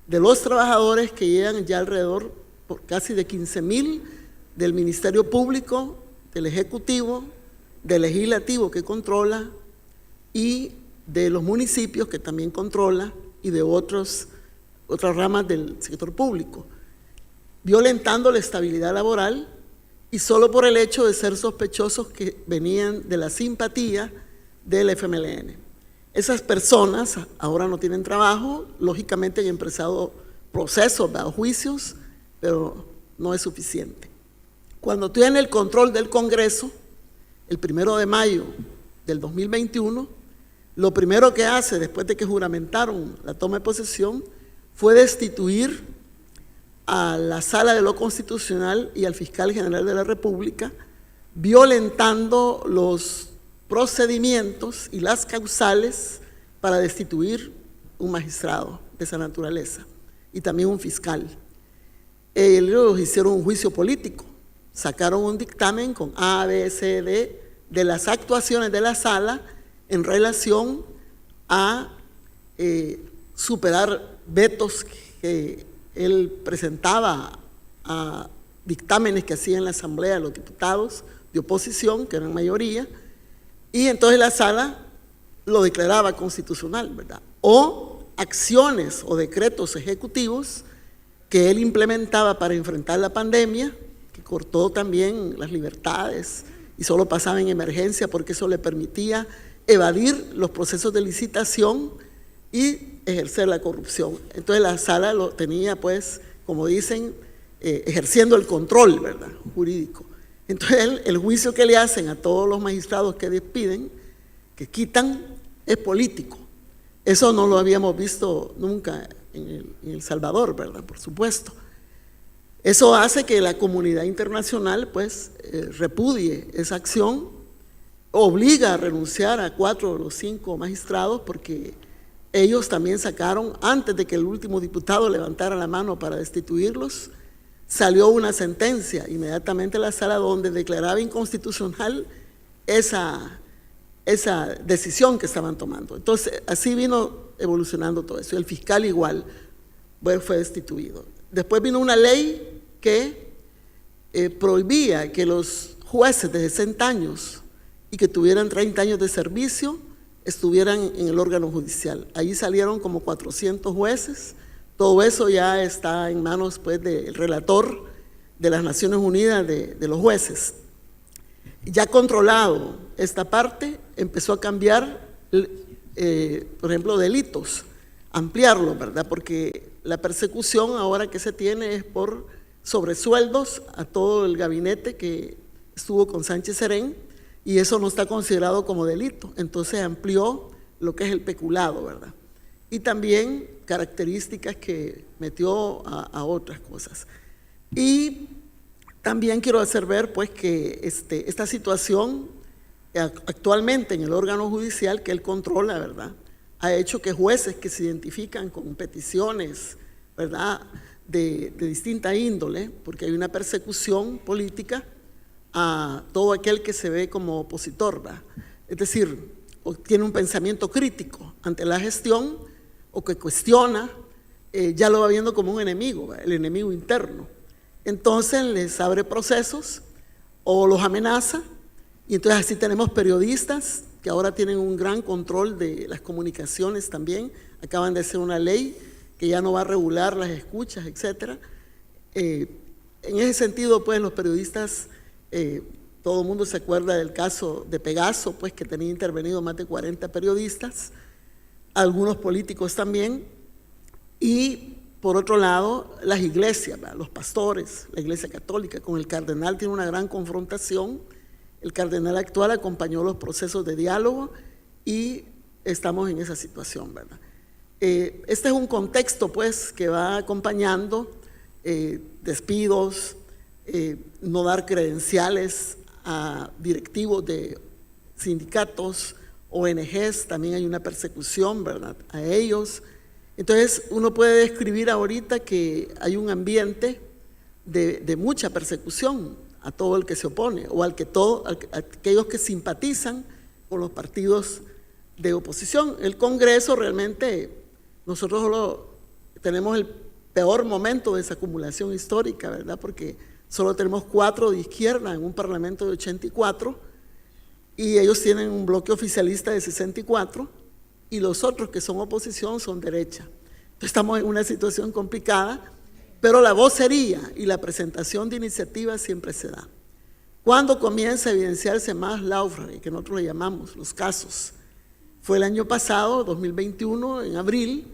[SPEAKER 6] de los trabajadores que llegan ya alrededor por casi de 15,000 del Ministerio Público, del Ejecutivo, del Legislativo que controla y de los municipios que también controla y de otras ramas del sector público, violentando la estabilidad laboral y solo por el hecho de ser sospechosos que venían de la simpatía del FMLN. Esas personas ahora no tienen trabajo, lógicamente han empezado procesos, juicios, pero no es suficiente. Cuando tiene el control del Congreso, el 1 de mayo del 2021, lo primero que hace después de que juramentaron la toma de posesión fue destituir a la Sala de lo Constitucional y al Fiscal General de la República, violentando los procedimientos y las causales para destituir un magistrado de esa naturaleza y también un fiscal. Ellos hicieron un juicio político, sacaron un dictamen con A, B, C, D de las actuaciones de la sala en relación a superar vetos que él presentaba a dictámenes que hacían la Asamblea de los Diputados de oposición, que eran mayoría, y entonces la sala lo declaraba constitucional, ¿verdad? O acciones o decretos ejecutivos que él implementaba para enfrentar la pandemia, que cortó también las libertades y solo pasaba en emergencia porque eso le permitía evadir los procesos de licitación y ejercer la corrupción. Entonces la sala lo tenía, pues, como dicen, ejerciendo el control, ¿verdad?, jurídico. Entonces el juicio que le hacen a todos los magistrados que despiden, que quitan, es político. Eso no lo habíamos visto nunca en El Salvador, ¿verdad?, por supuesto. Eso hace que la comunidad internacional, pues, repudie esa acción, obliga a renunciar a 4 de los 5 magistrados porque ellos también sacaron, antes de que el último diputado levantara la mano para destituirlos, salió una sentencia inmediatamente a la sala donde declaraba inconstitucional esa decisión que estaban tomando. Entonces, así vino evolucionando todo eso. El fiscal igual fue destituido. Después vino una ley que prohibía que los jueces de 60 años y que tuvieran 30 años de servicio estuvieran en el órgano judicial. Ahí salieron como 400 jueces. Todo eso ya está en manos, pues, del relator de las Naciones Unidas de los jueces. Ya controlado esta parte, empezó a cambiar, por ejemplo, delitos, ampliarlo, ¿verdad? Porque la persecución ahora que se tiene es por sobresueldos a todo el gabinete que estuvo con Sánchez Serén, y eso no está considerado como delito. Entonces amplió lo que es el peculado, ¿verdad? Y también características que metió a otras cosas. Y también quiero hacer ver, pues, que esta situación actualmente en el órgano judicial que él controla, ¿verdad?, ha hecho que jueces que se identifican con peticiones, ¿verdad?, de distinta índole, porque hay una persecución política a todo aquel que se ve como opositor, ¿verdad? Es decir, o tiene un pensamiento crítico ante la gestión o que cuestiona, ya lo va viendo como un enemigo, ¿verdad? El enemigo interno. Entonces les abre procesos o los amenaza, y entonces así tenemos periodistas que ahora tienen un gran control de las comunicaciones también. Acaban de hacer una ley que ya no va a regular las escuchas, etc. En ese sentido, pues los periodistas, todo el mundo se acuerda del caso de Pegaso, pues que tenía intervenido más de 40 periodistas, algunos políticos también, y por otro lado, las iglesias, ¿verdad? Los pastores, la iglesia católica, con el cardenal tiene una gran confrontación. El cardenal actual acompañó los procesos de diálogo y estamos en esa situación, ¿verdad? Este es un contexto, pues, que va acompañando despidos, no dar credenciales a directivos de sindicatos, ONGs, también hay una persecución, ¿verdad?, a ellos. Entonces, uno puede describir ahorita que hay un ambiente de mucha persecución a todo el que se opone, o a aquellos que simpatizan con los partidos de oposición. El Congreso realmente, nosotros solo tenemos el peor momento de esa acumulación histórica, ¿verdad?, porque solo tenemos 4 de izquierda en un parlamento de 84, y ellos tienen un bloque oficialista de 64, y los otros que son oposición son derecha. Entonces estamos en una situación complicada, pero la vocería y la presentación de iniciativas siempre se da. ¿Cuándo comienza a evidenciarse más lawfare, que nosotros le llamamos los casos? Fue el año pasado, 2021, en abril,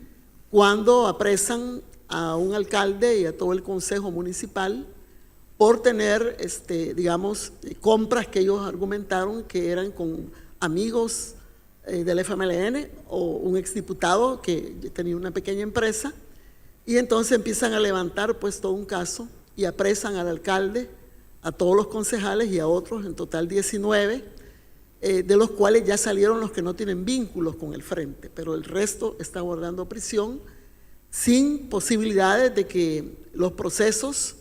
[SPEAKER 6] cuando apresan a un alcalde y a todo el consejo municipal por tener, digamos, compras que ellos argumentaron que eran con amigos del FMLN o un exdiputado que tenía una pequeña empresa, y entonces empiezan a levantar pues todo un caso y apresan al alcalde, a todos los concejales y a otros, en total 19, de los cuales ya salieron los que no tienen vínculos con el frente, pero el resto está guardando prisión sin posibilidades de que los procesos,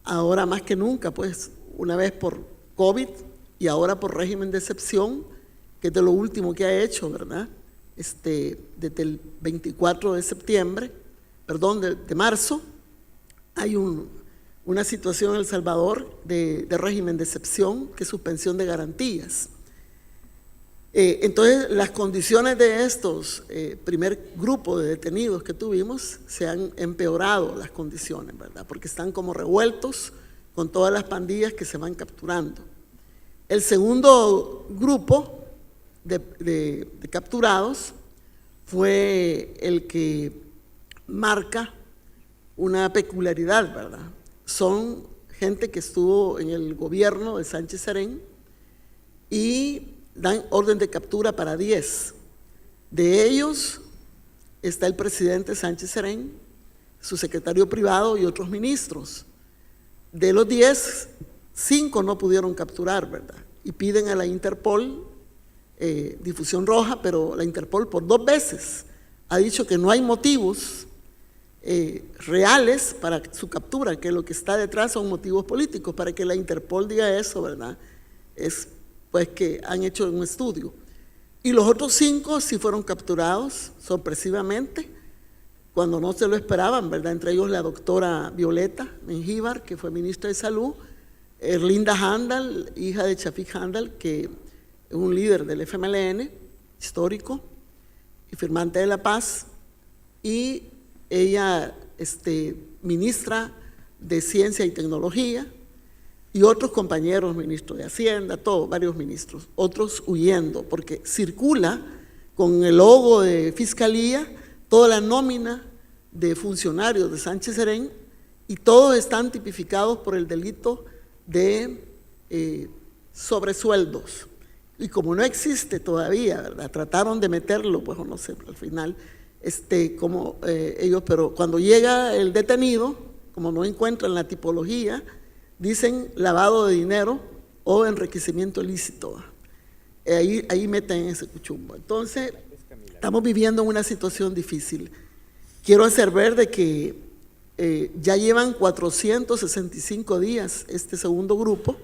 [SPEAKER 6] ahora más que nunca, pues una vez por COVID y ahora por régimen de excepción, que es de lo último que ha hecho, ¿verdad? Desde el 24 de septiembre, perdón, de marzo, hay una situación en El Salvador de régimen de excepción, que es suspensión de garantías. Entonces, las condiciones de estos primer grupo de detenidos que tuvimos, se han empeorado las condiciones, ¿verdad?, porque están como revueltos con todas las pandillas que se van capturando. El segundo grupo de capturados fue el que marca una peculiaridad, ¿verdad? Son gente que estuvo en el gobierno de Sánchez Serén y dan orden de captura para 10. De ellos está el presidente Sánchez Serén, su secretario privado y otros ministros. De los 10, 5 no pudieron capturar, ¿verdad? Y piden a la Interpol difusión roja, pero la Interpol por 2 veces ha dicho que no hay motivos reales para su captura, que lo que está detrás son motivos políticos. Para que la Interpol diga eso, ¿verdad?, es pues que han hecho un estudio. Y los otros 5 sí fueron capturados sorpresivamente, cuando no se lo esperaban, ¿verdad?, entre ellos la doctora Violeta Mengíbar, que fue ministra de Salud, Erlinda Handal, hija de Chafik Handal, que es un líder del FMLN, histórico, y firmante de la paz, y ella, ministra de Ciencia y Tecnología, y otros compañeros, ministros de Hacienda, todos, varios ministros, otros huyendo, porque circula con el logo de Fiscalía toda la nómina de funcionarios de Sánchez Serén, y todos están tipificados por el delito de sobresueldos. Y como no existe todavía, ¿verdad?, trataron de meterlo, pues no sé, al final, ellos, pero cuando llega el detenido, como no encuentran la tipología, dicen lavado de dinero o enriquecimiento ilícito. Ahí meten ese cuchumbo. Entonces, estamos viviendo una situación difícil. Quiero hacer ver de que ya llevan 465 días este segundo grupo,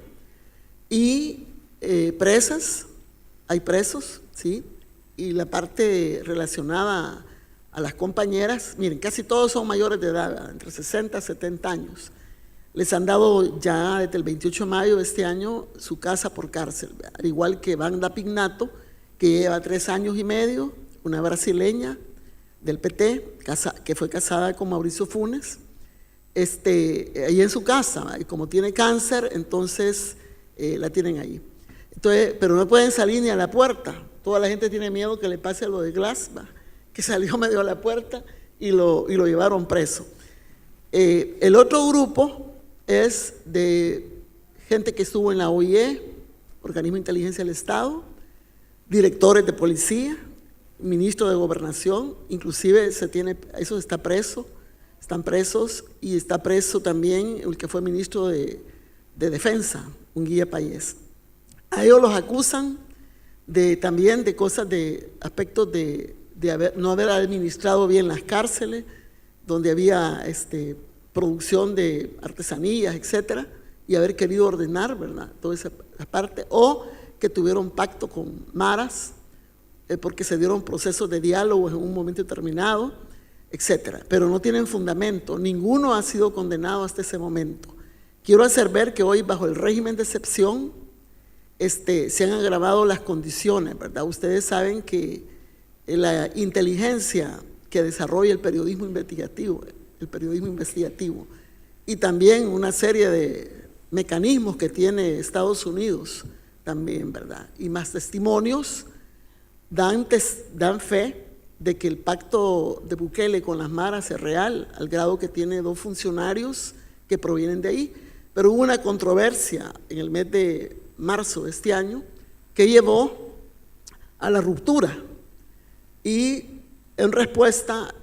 [SPEAKER 6] y presas, hay presos, ¿sí? Y la parte relacionada a las compañeras, miren, casi todos son mayores de edad, ¿verdad? Entre 60 y 70 años. Les han dado ya desde el 28 de mayo de este año su casa por cárcel, ¿verdad? Al igual que Wanda Pignato, que lleva 3 años y medio, una brasileña del PT, que fue casada con Mauricio Funes, ahí en su casa, y como tiene cáncer, entonces la tienen ahí. Entonces, pero no pueden salir ni a la puerta. Toda la gente tiene miedo que le pase lo de Glass, que salió medio a la puerta y lo llevaron preso. El otro grupo es de gente que estuvo en la OIE, Organismo de Inteligencia del Estado, directores de policía, ministro de Gobernación, inclusive eso está preso, están presos, y está preso también el que fue ministro de Defensa, Unguía Payés. A ellos los acusan también de cosas, de aspectos de no haber administrado bien las cárceles, donde había producción de artesanías, etcétera, y haber querido ordenar, ¿verdad?, toda esa parte, o que tuvieron pacto con maras, porque se dieron procesos de diálogo en un momento determinado, etcétera, pero no tienen fundamento. Ninguno ha sido condenado hasta ese momento. Quiero hacer ver que hoy, bajo el régimen de excepción, se han agravado las condiciones, ¿verdad? Ustedes saben que la inteligencia que desarrolla el periodismo investigativo y también una serie de mecanismos que tiene Estados Unidos también, ¿verdad? Y más testimonios dan fe de que el pacto de Bukele con las maras es real, al grado que tiene 2 funcionarios que provienen de ahí. Pero hubo una controversia en el mes de marzo de este año que llevó a la ruptura, y en respuesta,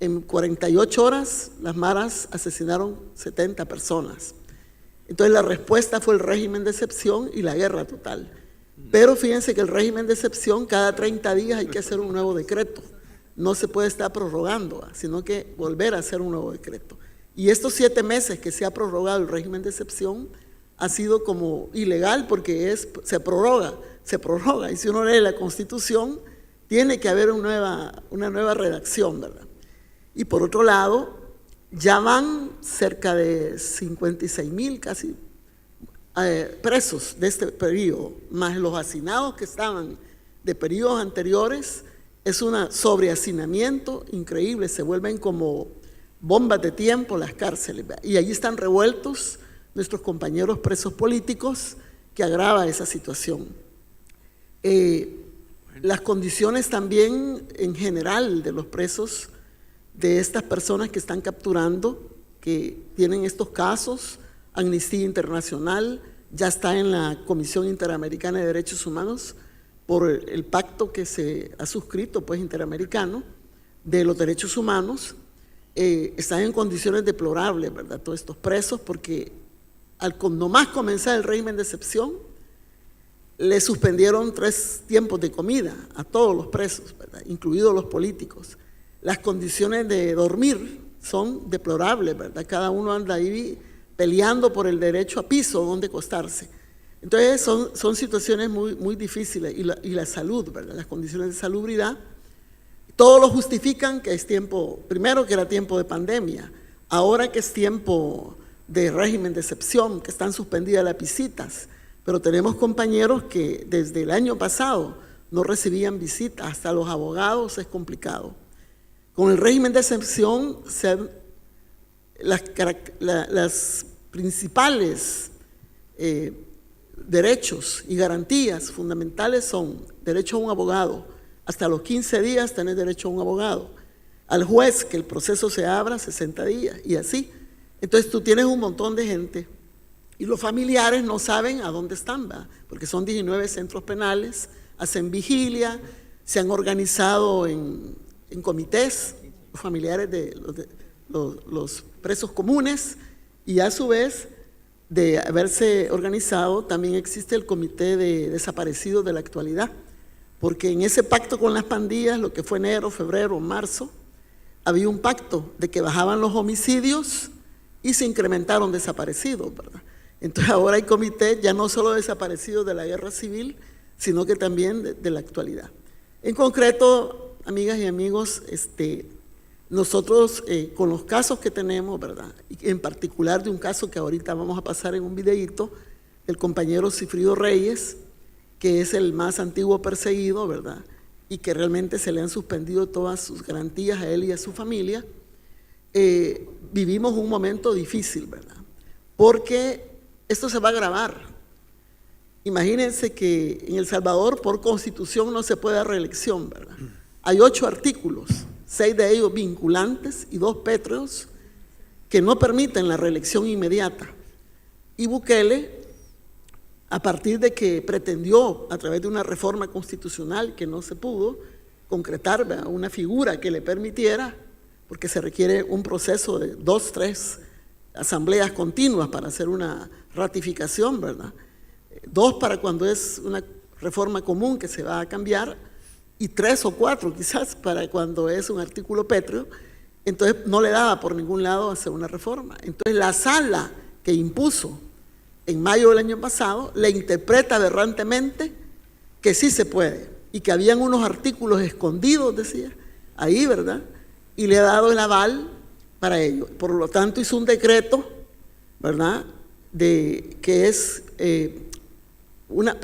[SPEAKER 6] en 48 horas, las maras asesinaron 70 personas. Entonces la respuesta fue el régimen de excepción y la guerra total. Pero fíjense que el régimen de excepción, cada 30 días hay que hacer un nuevo decreto. No se puede estar prorrogando, sino que volver a hacer un nuevo decreto. Y estos 7 meses que se ha prorrogado el régimen de excepción ha sido como ilegal, porque se prorroga. Y si uno lee la Constitución, tiene que haber una nueva redacción, ¿verdad? Y por otro lado, ya van cerca de 56,000 casi presos de este periodo, más los hacinados que estaban de periodos anteriores. Es un sobrehacinamiento increíble, se vuelven como bombas de tiempo las cárceles, ¿verdad? Y allí están revueltos nuestros compañeros presos políticos, que agrava esa situación. Las condiciones también en general de los presos, de estas personas que están capturando, que tienen estos casos, Amnistía Internacional ya está en la Comisión Interamericana de Derechos Humanos por el pacto que se ha suscrito, pues, interamericano de los derechos humanos. Están en condiciones deplorables, ¿verdad?, todos estos presos, porque al nomás comenzar el régimen de excepción, le suspendieron 3 tiempos de comida a todos los presos, ¿verdad?, incluidos los políticos. Las condiciones de dormir son deplorables, ¿verdad? Cada uno anda ahí peleando por el derecho a piso donde acostarse. Entonces son situaciones muy, muy difíciles. Y la salud, ¿verdad?, las condiciones de salubridad, todos lo justifican que es tiempo, primero que era tiempo de pandemia, ahora que es tiempo de régimen de excepción, que están suspendidas las visitas, pero tenemos compañeros que desde el año pasado no recibían visitas, hasta los abogados es complicado. Con el régimen de excepción, las principales derechos y garantías fundamentales son derecho a un abogado, hasta los 15 días tener derecho a un abogado, al juez que el proceso se abra 60 días y así. Entonces tú tienes un montón de gente y los familiares no saben a dónde están, ¿verdad?, porque son 19 centros penales, hacen vigilia, se han organizado en comités, los familiares de los presos comunes, y a su vez de haberse organizado también existe el comité de desaparecidos de la actualidad, porque en ese pacto con las pandillas, lo que fue enero, febrero, marzo, había un pacto de que bajaban los homicidios y se incrementaron desaparecidos, ¿verdad? Entonces ahora hay comité ya no solo desaparecidos de la guerra civil, sino que también de la actualidad. En concreto, amigas y amigos, nosotros con los casos que tenemos, ¿verdad? Y en particular de un caso que ahorita vamos a pasar en un videíto, el compañero Cifrido Reyes, que es el más antiguo perseguido, ¿verdad? Y que realmente se le han suspendido todas sus garantías a él y a su familia. Vivimos un momento difícil, ¿verdad? Porque esto se va a agravar. Imagínense que en El Salvador por constitución no se puede dar reelección, ¿verdad? Hay 8 artículos, 6 de ellos vinculantes y 2 pétreos que no permiten la reelección inmediata. Y Bukele, a partir de que pretendió, a través de una reforma constitucional que no se pudo concretar, ¿verdad?, una figura que le permitiera, porque se requiere un proceso de 2, 3 asambleas continuas para hacer una ratificación, ¿verdad? 2 para cuando es una reforma común que se va a cambiar, y 3 o 4 quizás para cuando es un artículo pétreo. Entonces no le daba por ningún lado hacer una reforma. Entonces la sala que impuso en mayo del año pasado le interpreta aberrantemente que sí se puede y que habían unos artículos escondidos, decía, ahí, ¿verdad? Y le ha dado el aval para ello. Por lo tanto hizo un decreto, ¿verdad?, que es una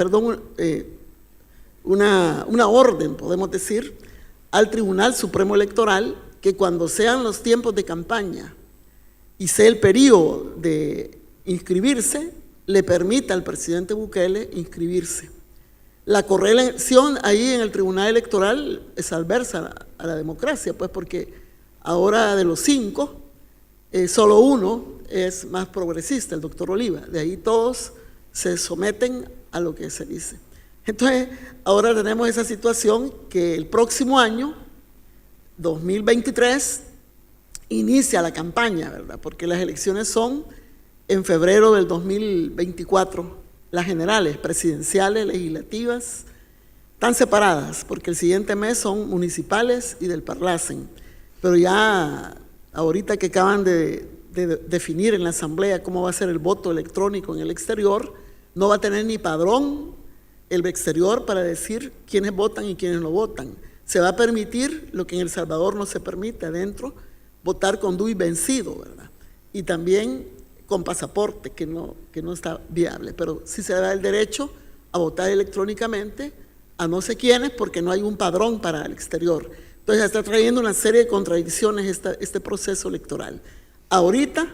[SPEAKER 6] orden, podemos decir, al Tribunal Supremo Electoral, que cuando sean los tiempos de campaña y sea el periodo de inscribirse, le permita al presidente Bukele inscribirse. La correlación ahí en el Tribunal Electoral es adversa a la democracia, pues porque ahora de los 5, solo uno es más progresista, el doctor Oliva. De ahí todos se someten a lo que se dice. Entonces, ahora tenemos esa situación que el próximo año, 2023, inicia la campaña, ¿verdad? Porque las elecciones son en febrero del 2024, las generales, presidenciales, legislativas, están separadas, porque el siguiente mes son municipales y del Parlacen. Pero ya ahorita que acaban de definir en la Asamblea cómo va a ser el voto electrónico en el exterior, no va a tener ni padrón el exterior para decir quiénes votan y quiénes no votan. Se va a permitir lo que en El Salvador no se permite adentro, votar con DUI vencido, ¿verdad? Y también con pasaporte, que no está viable, pero sí se da el derecho a votar electrónicamente a no sé quiénes, porque no hay un padrón para el exterior. Entonces está trayendo una serie de contradicciones este proceso electoral. Ahorita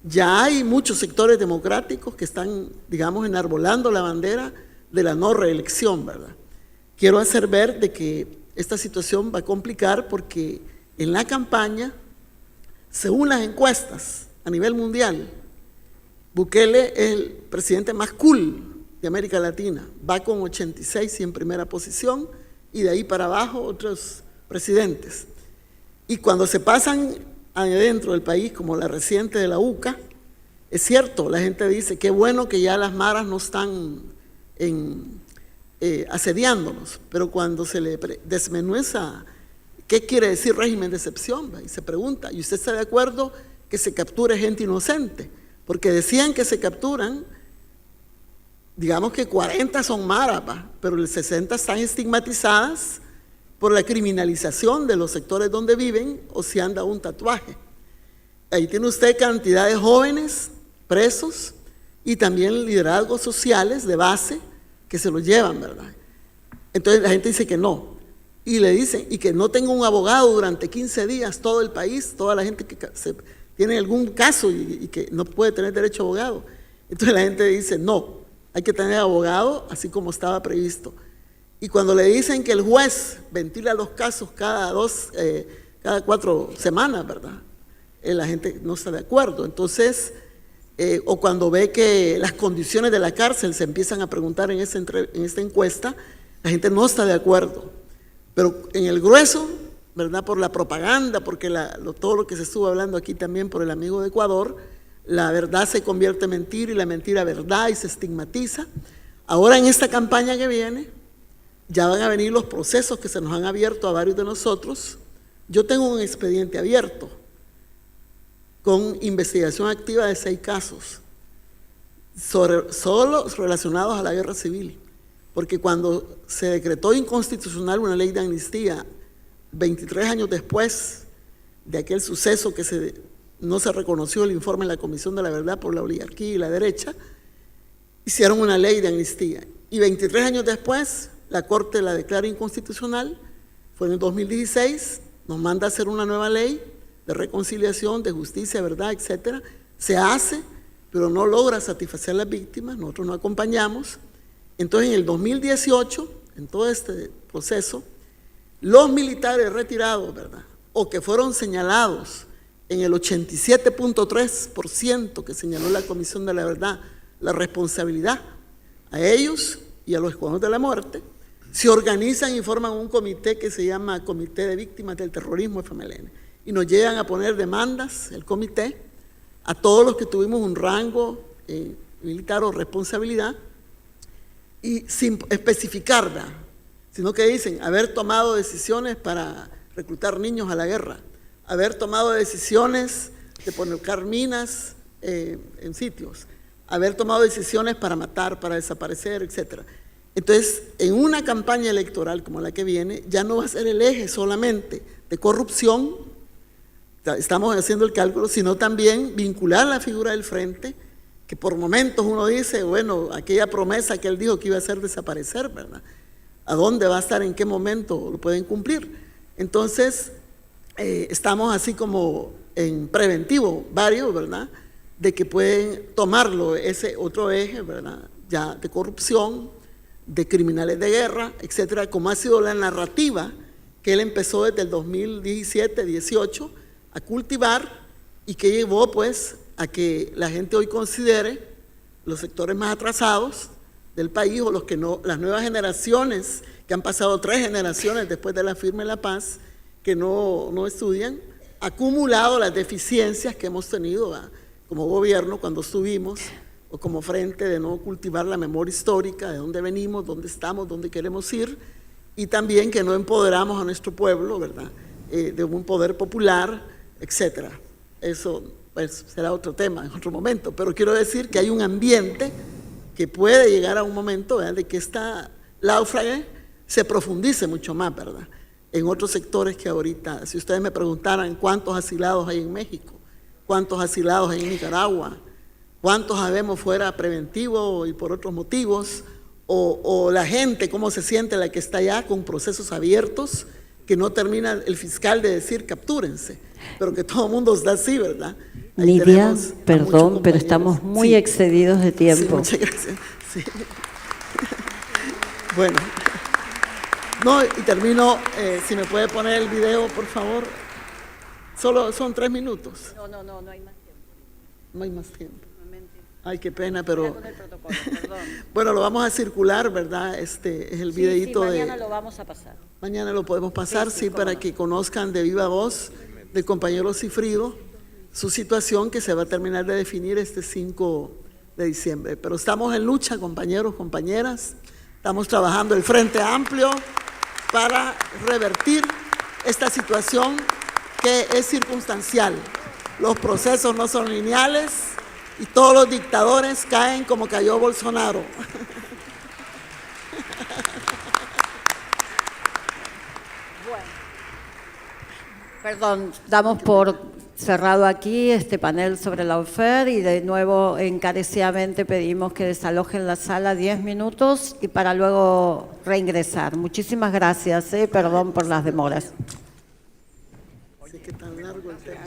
[SPEAKER 6] ya hay muchos sectores democráticos que están, digamos, enarbolando la bandera de la no reelección, ¿verdad? Quiero hacer ver de que esta situación va a complicar porque en la campaña, según las encuestas a nivel mundial, Bukele es el presidente más cool de América Latina, va con 86 y en primera posición, y de ahí para abajo otros presidentes. Y cuando se pasan adentro del país, como la reciente de la UCA, es cierto, la gente dice, qué bueno que ya las maras no están asediándonos, pero cuando se le desmenuza qué quiere decir régimen de excepción, y se pregunta, ¿y usted está de acuerdo que se capture gente inocente? Porque decían que se capturan, digamos que 40 son maras, pero el 60 están estigmatizadas por la criminalización de los sectores donde viven o si anda un tatuaje. Ahí tiene usted cantidad de jóvenes presos y también liderazgos sociales de base que se los llevan, ¿verdad? Entonces la gente dice que no. Y le dicen, y que no tenga un abogado durante 15 días, todo el país, toda la gente que tiene algún caso y que no puede tener derecho a abogado. Entonces la gente dice, no, hay que tener abogado así como estaba previsto. Y cuando le dicen que el juez ventila los casos cada 4 semanas, ¿verdad? La gente no está de acuerdo. Entonces, o cuando ve que las condiciones de la cárcel se empiezan a preguntar en esta encuesta, la gente no está de acuerdo. Pero en el grueso, ¿verdad?, por la propaganda, porque todo lo que se estuvo hablando aquí también por el amigo de Ecuador, la verdad se convierte en mentira y la mentira verdad y se estigmatiza. Ahora en esta campaña que viene, ya van a venir los procesos que se nos han abierto a varios de nosotros. Yo tengo un expediente abierto con investigación activa de 6 casos. solo relacionados a la guerra civil, porque cuando se decretó inconstitucional una ley de amnistía 23 años después de aquel suceso que no se reconoció el informe de la Comisión de la Verdad por la oligarquía y la derecha, hicieron una ley de amnistía. Y 23 años después, la Corte la declara inconstitucional, fue en el 2016, nos manda a hacer una nueva ley de reconciliación, de justicia, verdad, etcétera. Se hace, pero no logra satisfacer a las víctimas, nosotros no acompañamos. Entonces, en el 2018, en todo este proceso, los militares retirados, ¿verdad?, o que fueron señalados en el 87.3% que señaló la Comisión de la Verdad, la responsabilidad, a ellos y a los escuadrones de la muerte, se organizan y forman un comité que se llama Comité de Víctimas del Terrorismo FMLN, y nos llegan a poner demandas, el comité, a todos los que tuvimos un rango militar o responsabilidad, y sin especificar, ¿verdad?, sino que dicen haber tomado decisiones para reclutar niños a la guerra, haber tomado decisiones de poner minas en sitios, haber tomado decisiones para matar, para desaparecer, etc. Entonces, en una campaña electoral como la que viene, ya no va a ser el eje solamente de corrupción, estamos haciendo el cálculo, sino también vincular la figura del frente, que por momentos uno dice, bueno, aquella promesa que él dijo que iba a hacer desaparecer, ¿verdad?, ¿a dónde va a estar? ¿En qué momento lo pueden cumplir? Entonces, estamos así como en preventivo, varios, ¿verdad?, de que pueden tomarlo ese otro eje, ¿verdad?, ya de corrupción, de criminales de guerra, etcétera, como ha sido la narrativa que él empezó desde el 2017-18 a cultivar y que llevó pues a que la gente hoy considere los sectores más atrasados del país o los que no, las nuevas generaciones que han pasado 3 generaciones después de la firma de la paz, que no estudian, acumulado las deficiencias que hemos tenido como gobierno cuando estuvimos o como frente de no cultivar la memoria histórica de dónde venimos, dónde estamos, dónde queremos ir, y también que no empoderamos a nuestro pueblo, ¿verdad?, de un poder popular, etcétera. Eso pues será otro tema en otro momento, pero quiero decir que hay un ambiente que puede llegar a un momento, ¿verdad?, de que esta náufraga se profundice mucho más, ¿verdad?, en otros sectores que ahorita, si ustedes me preguntaran cuántos asilados hay en México, cuántos asilados hay en Nicaragua, cuántos sabemos fuera preventivo y por otros motivos, o la gente, cómo se siente la que está allá con procesos abiertos, que no termina el fiscal de decir captúrense, pero que todo el mundo está así, ¿verdad? Ahí
[SPEAKER 1] Nidia,
[SPEAKER 6] perdón,
[SPEAKER 1] pero
[SPEAKER 6] compañeros.
[SPEAKER 1] estamos muy
[SPEAKER 6] Sí.
[SPEAKER 1] excedidos de tiempo.
[SPEAKER 6] Sí, muchas gracias. Sí. Bueno, no, y termino, si me puede poner el video, por favor. Solo son 3 minutos.
[SPEAKER 1] No hay más tiempo.
[SPEAKER 6] No hay más tiempo. Ay, qué pena, pero
[SPEAKER 1] Con el protocolo, perdón.
[SPEAKER 6] bueno, lo vamos a circular, ¿verdad? Este es el videíto
[SPEAKER 1] mañana
[SPEAKER 6] de...
[SPEAKER 1] lo vamos a pasar.
[SPEAKER 6] Mañana lo podemos pasar,
[SPEAKER 1] Sí,
[SPEAKER 6] sí,
[SPEAKER 1] cómo
[SPEAKER 6] para
[SPEAKER 1] no.
[SPEAKER 6] que conozcan de viva voz del compañero Cifrido su situación que se va a terminar de definir este 5 de diciembre. Pero estamos en lucha, compañeros, compañeras, estamos trabajando el Frente Amplio para revertir esta situación que es circunstancial. Los procesos no son lineales y todos los dictadores caen como cayó Bolsonaro.
[SPEAKER 1] Perdón, damos por cerrado aquí este panel sobre la OFER y de nuevo encarecidamente pedimos que desalojen la sala 10 minutos y para luego reingresar. Muchísimas gracias, perdón por las demoras.
[SPEAKER 6] Así que tan largo el tema.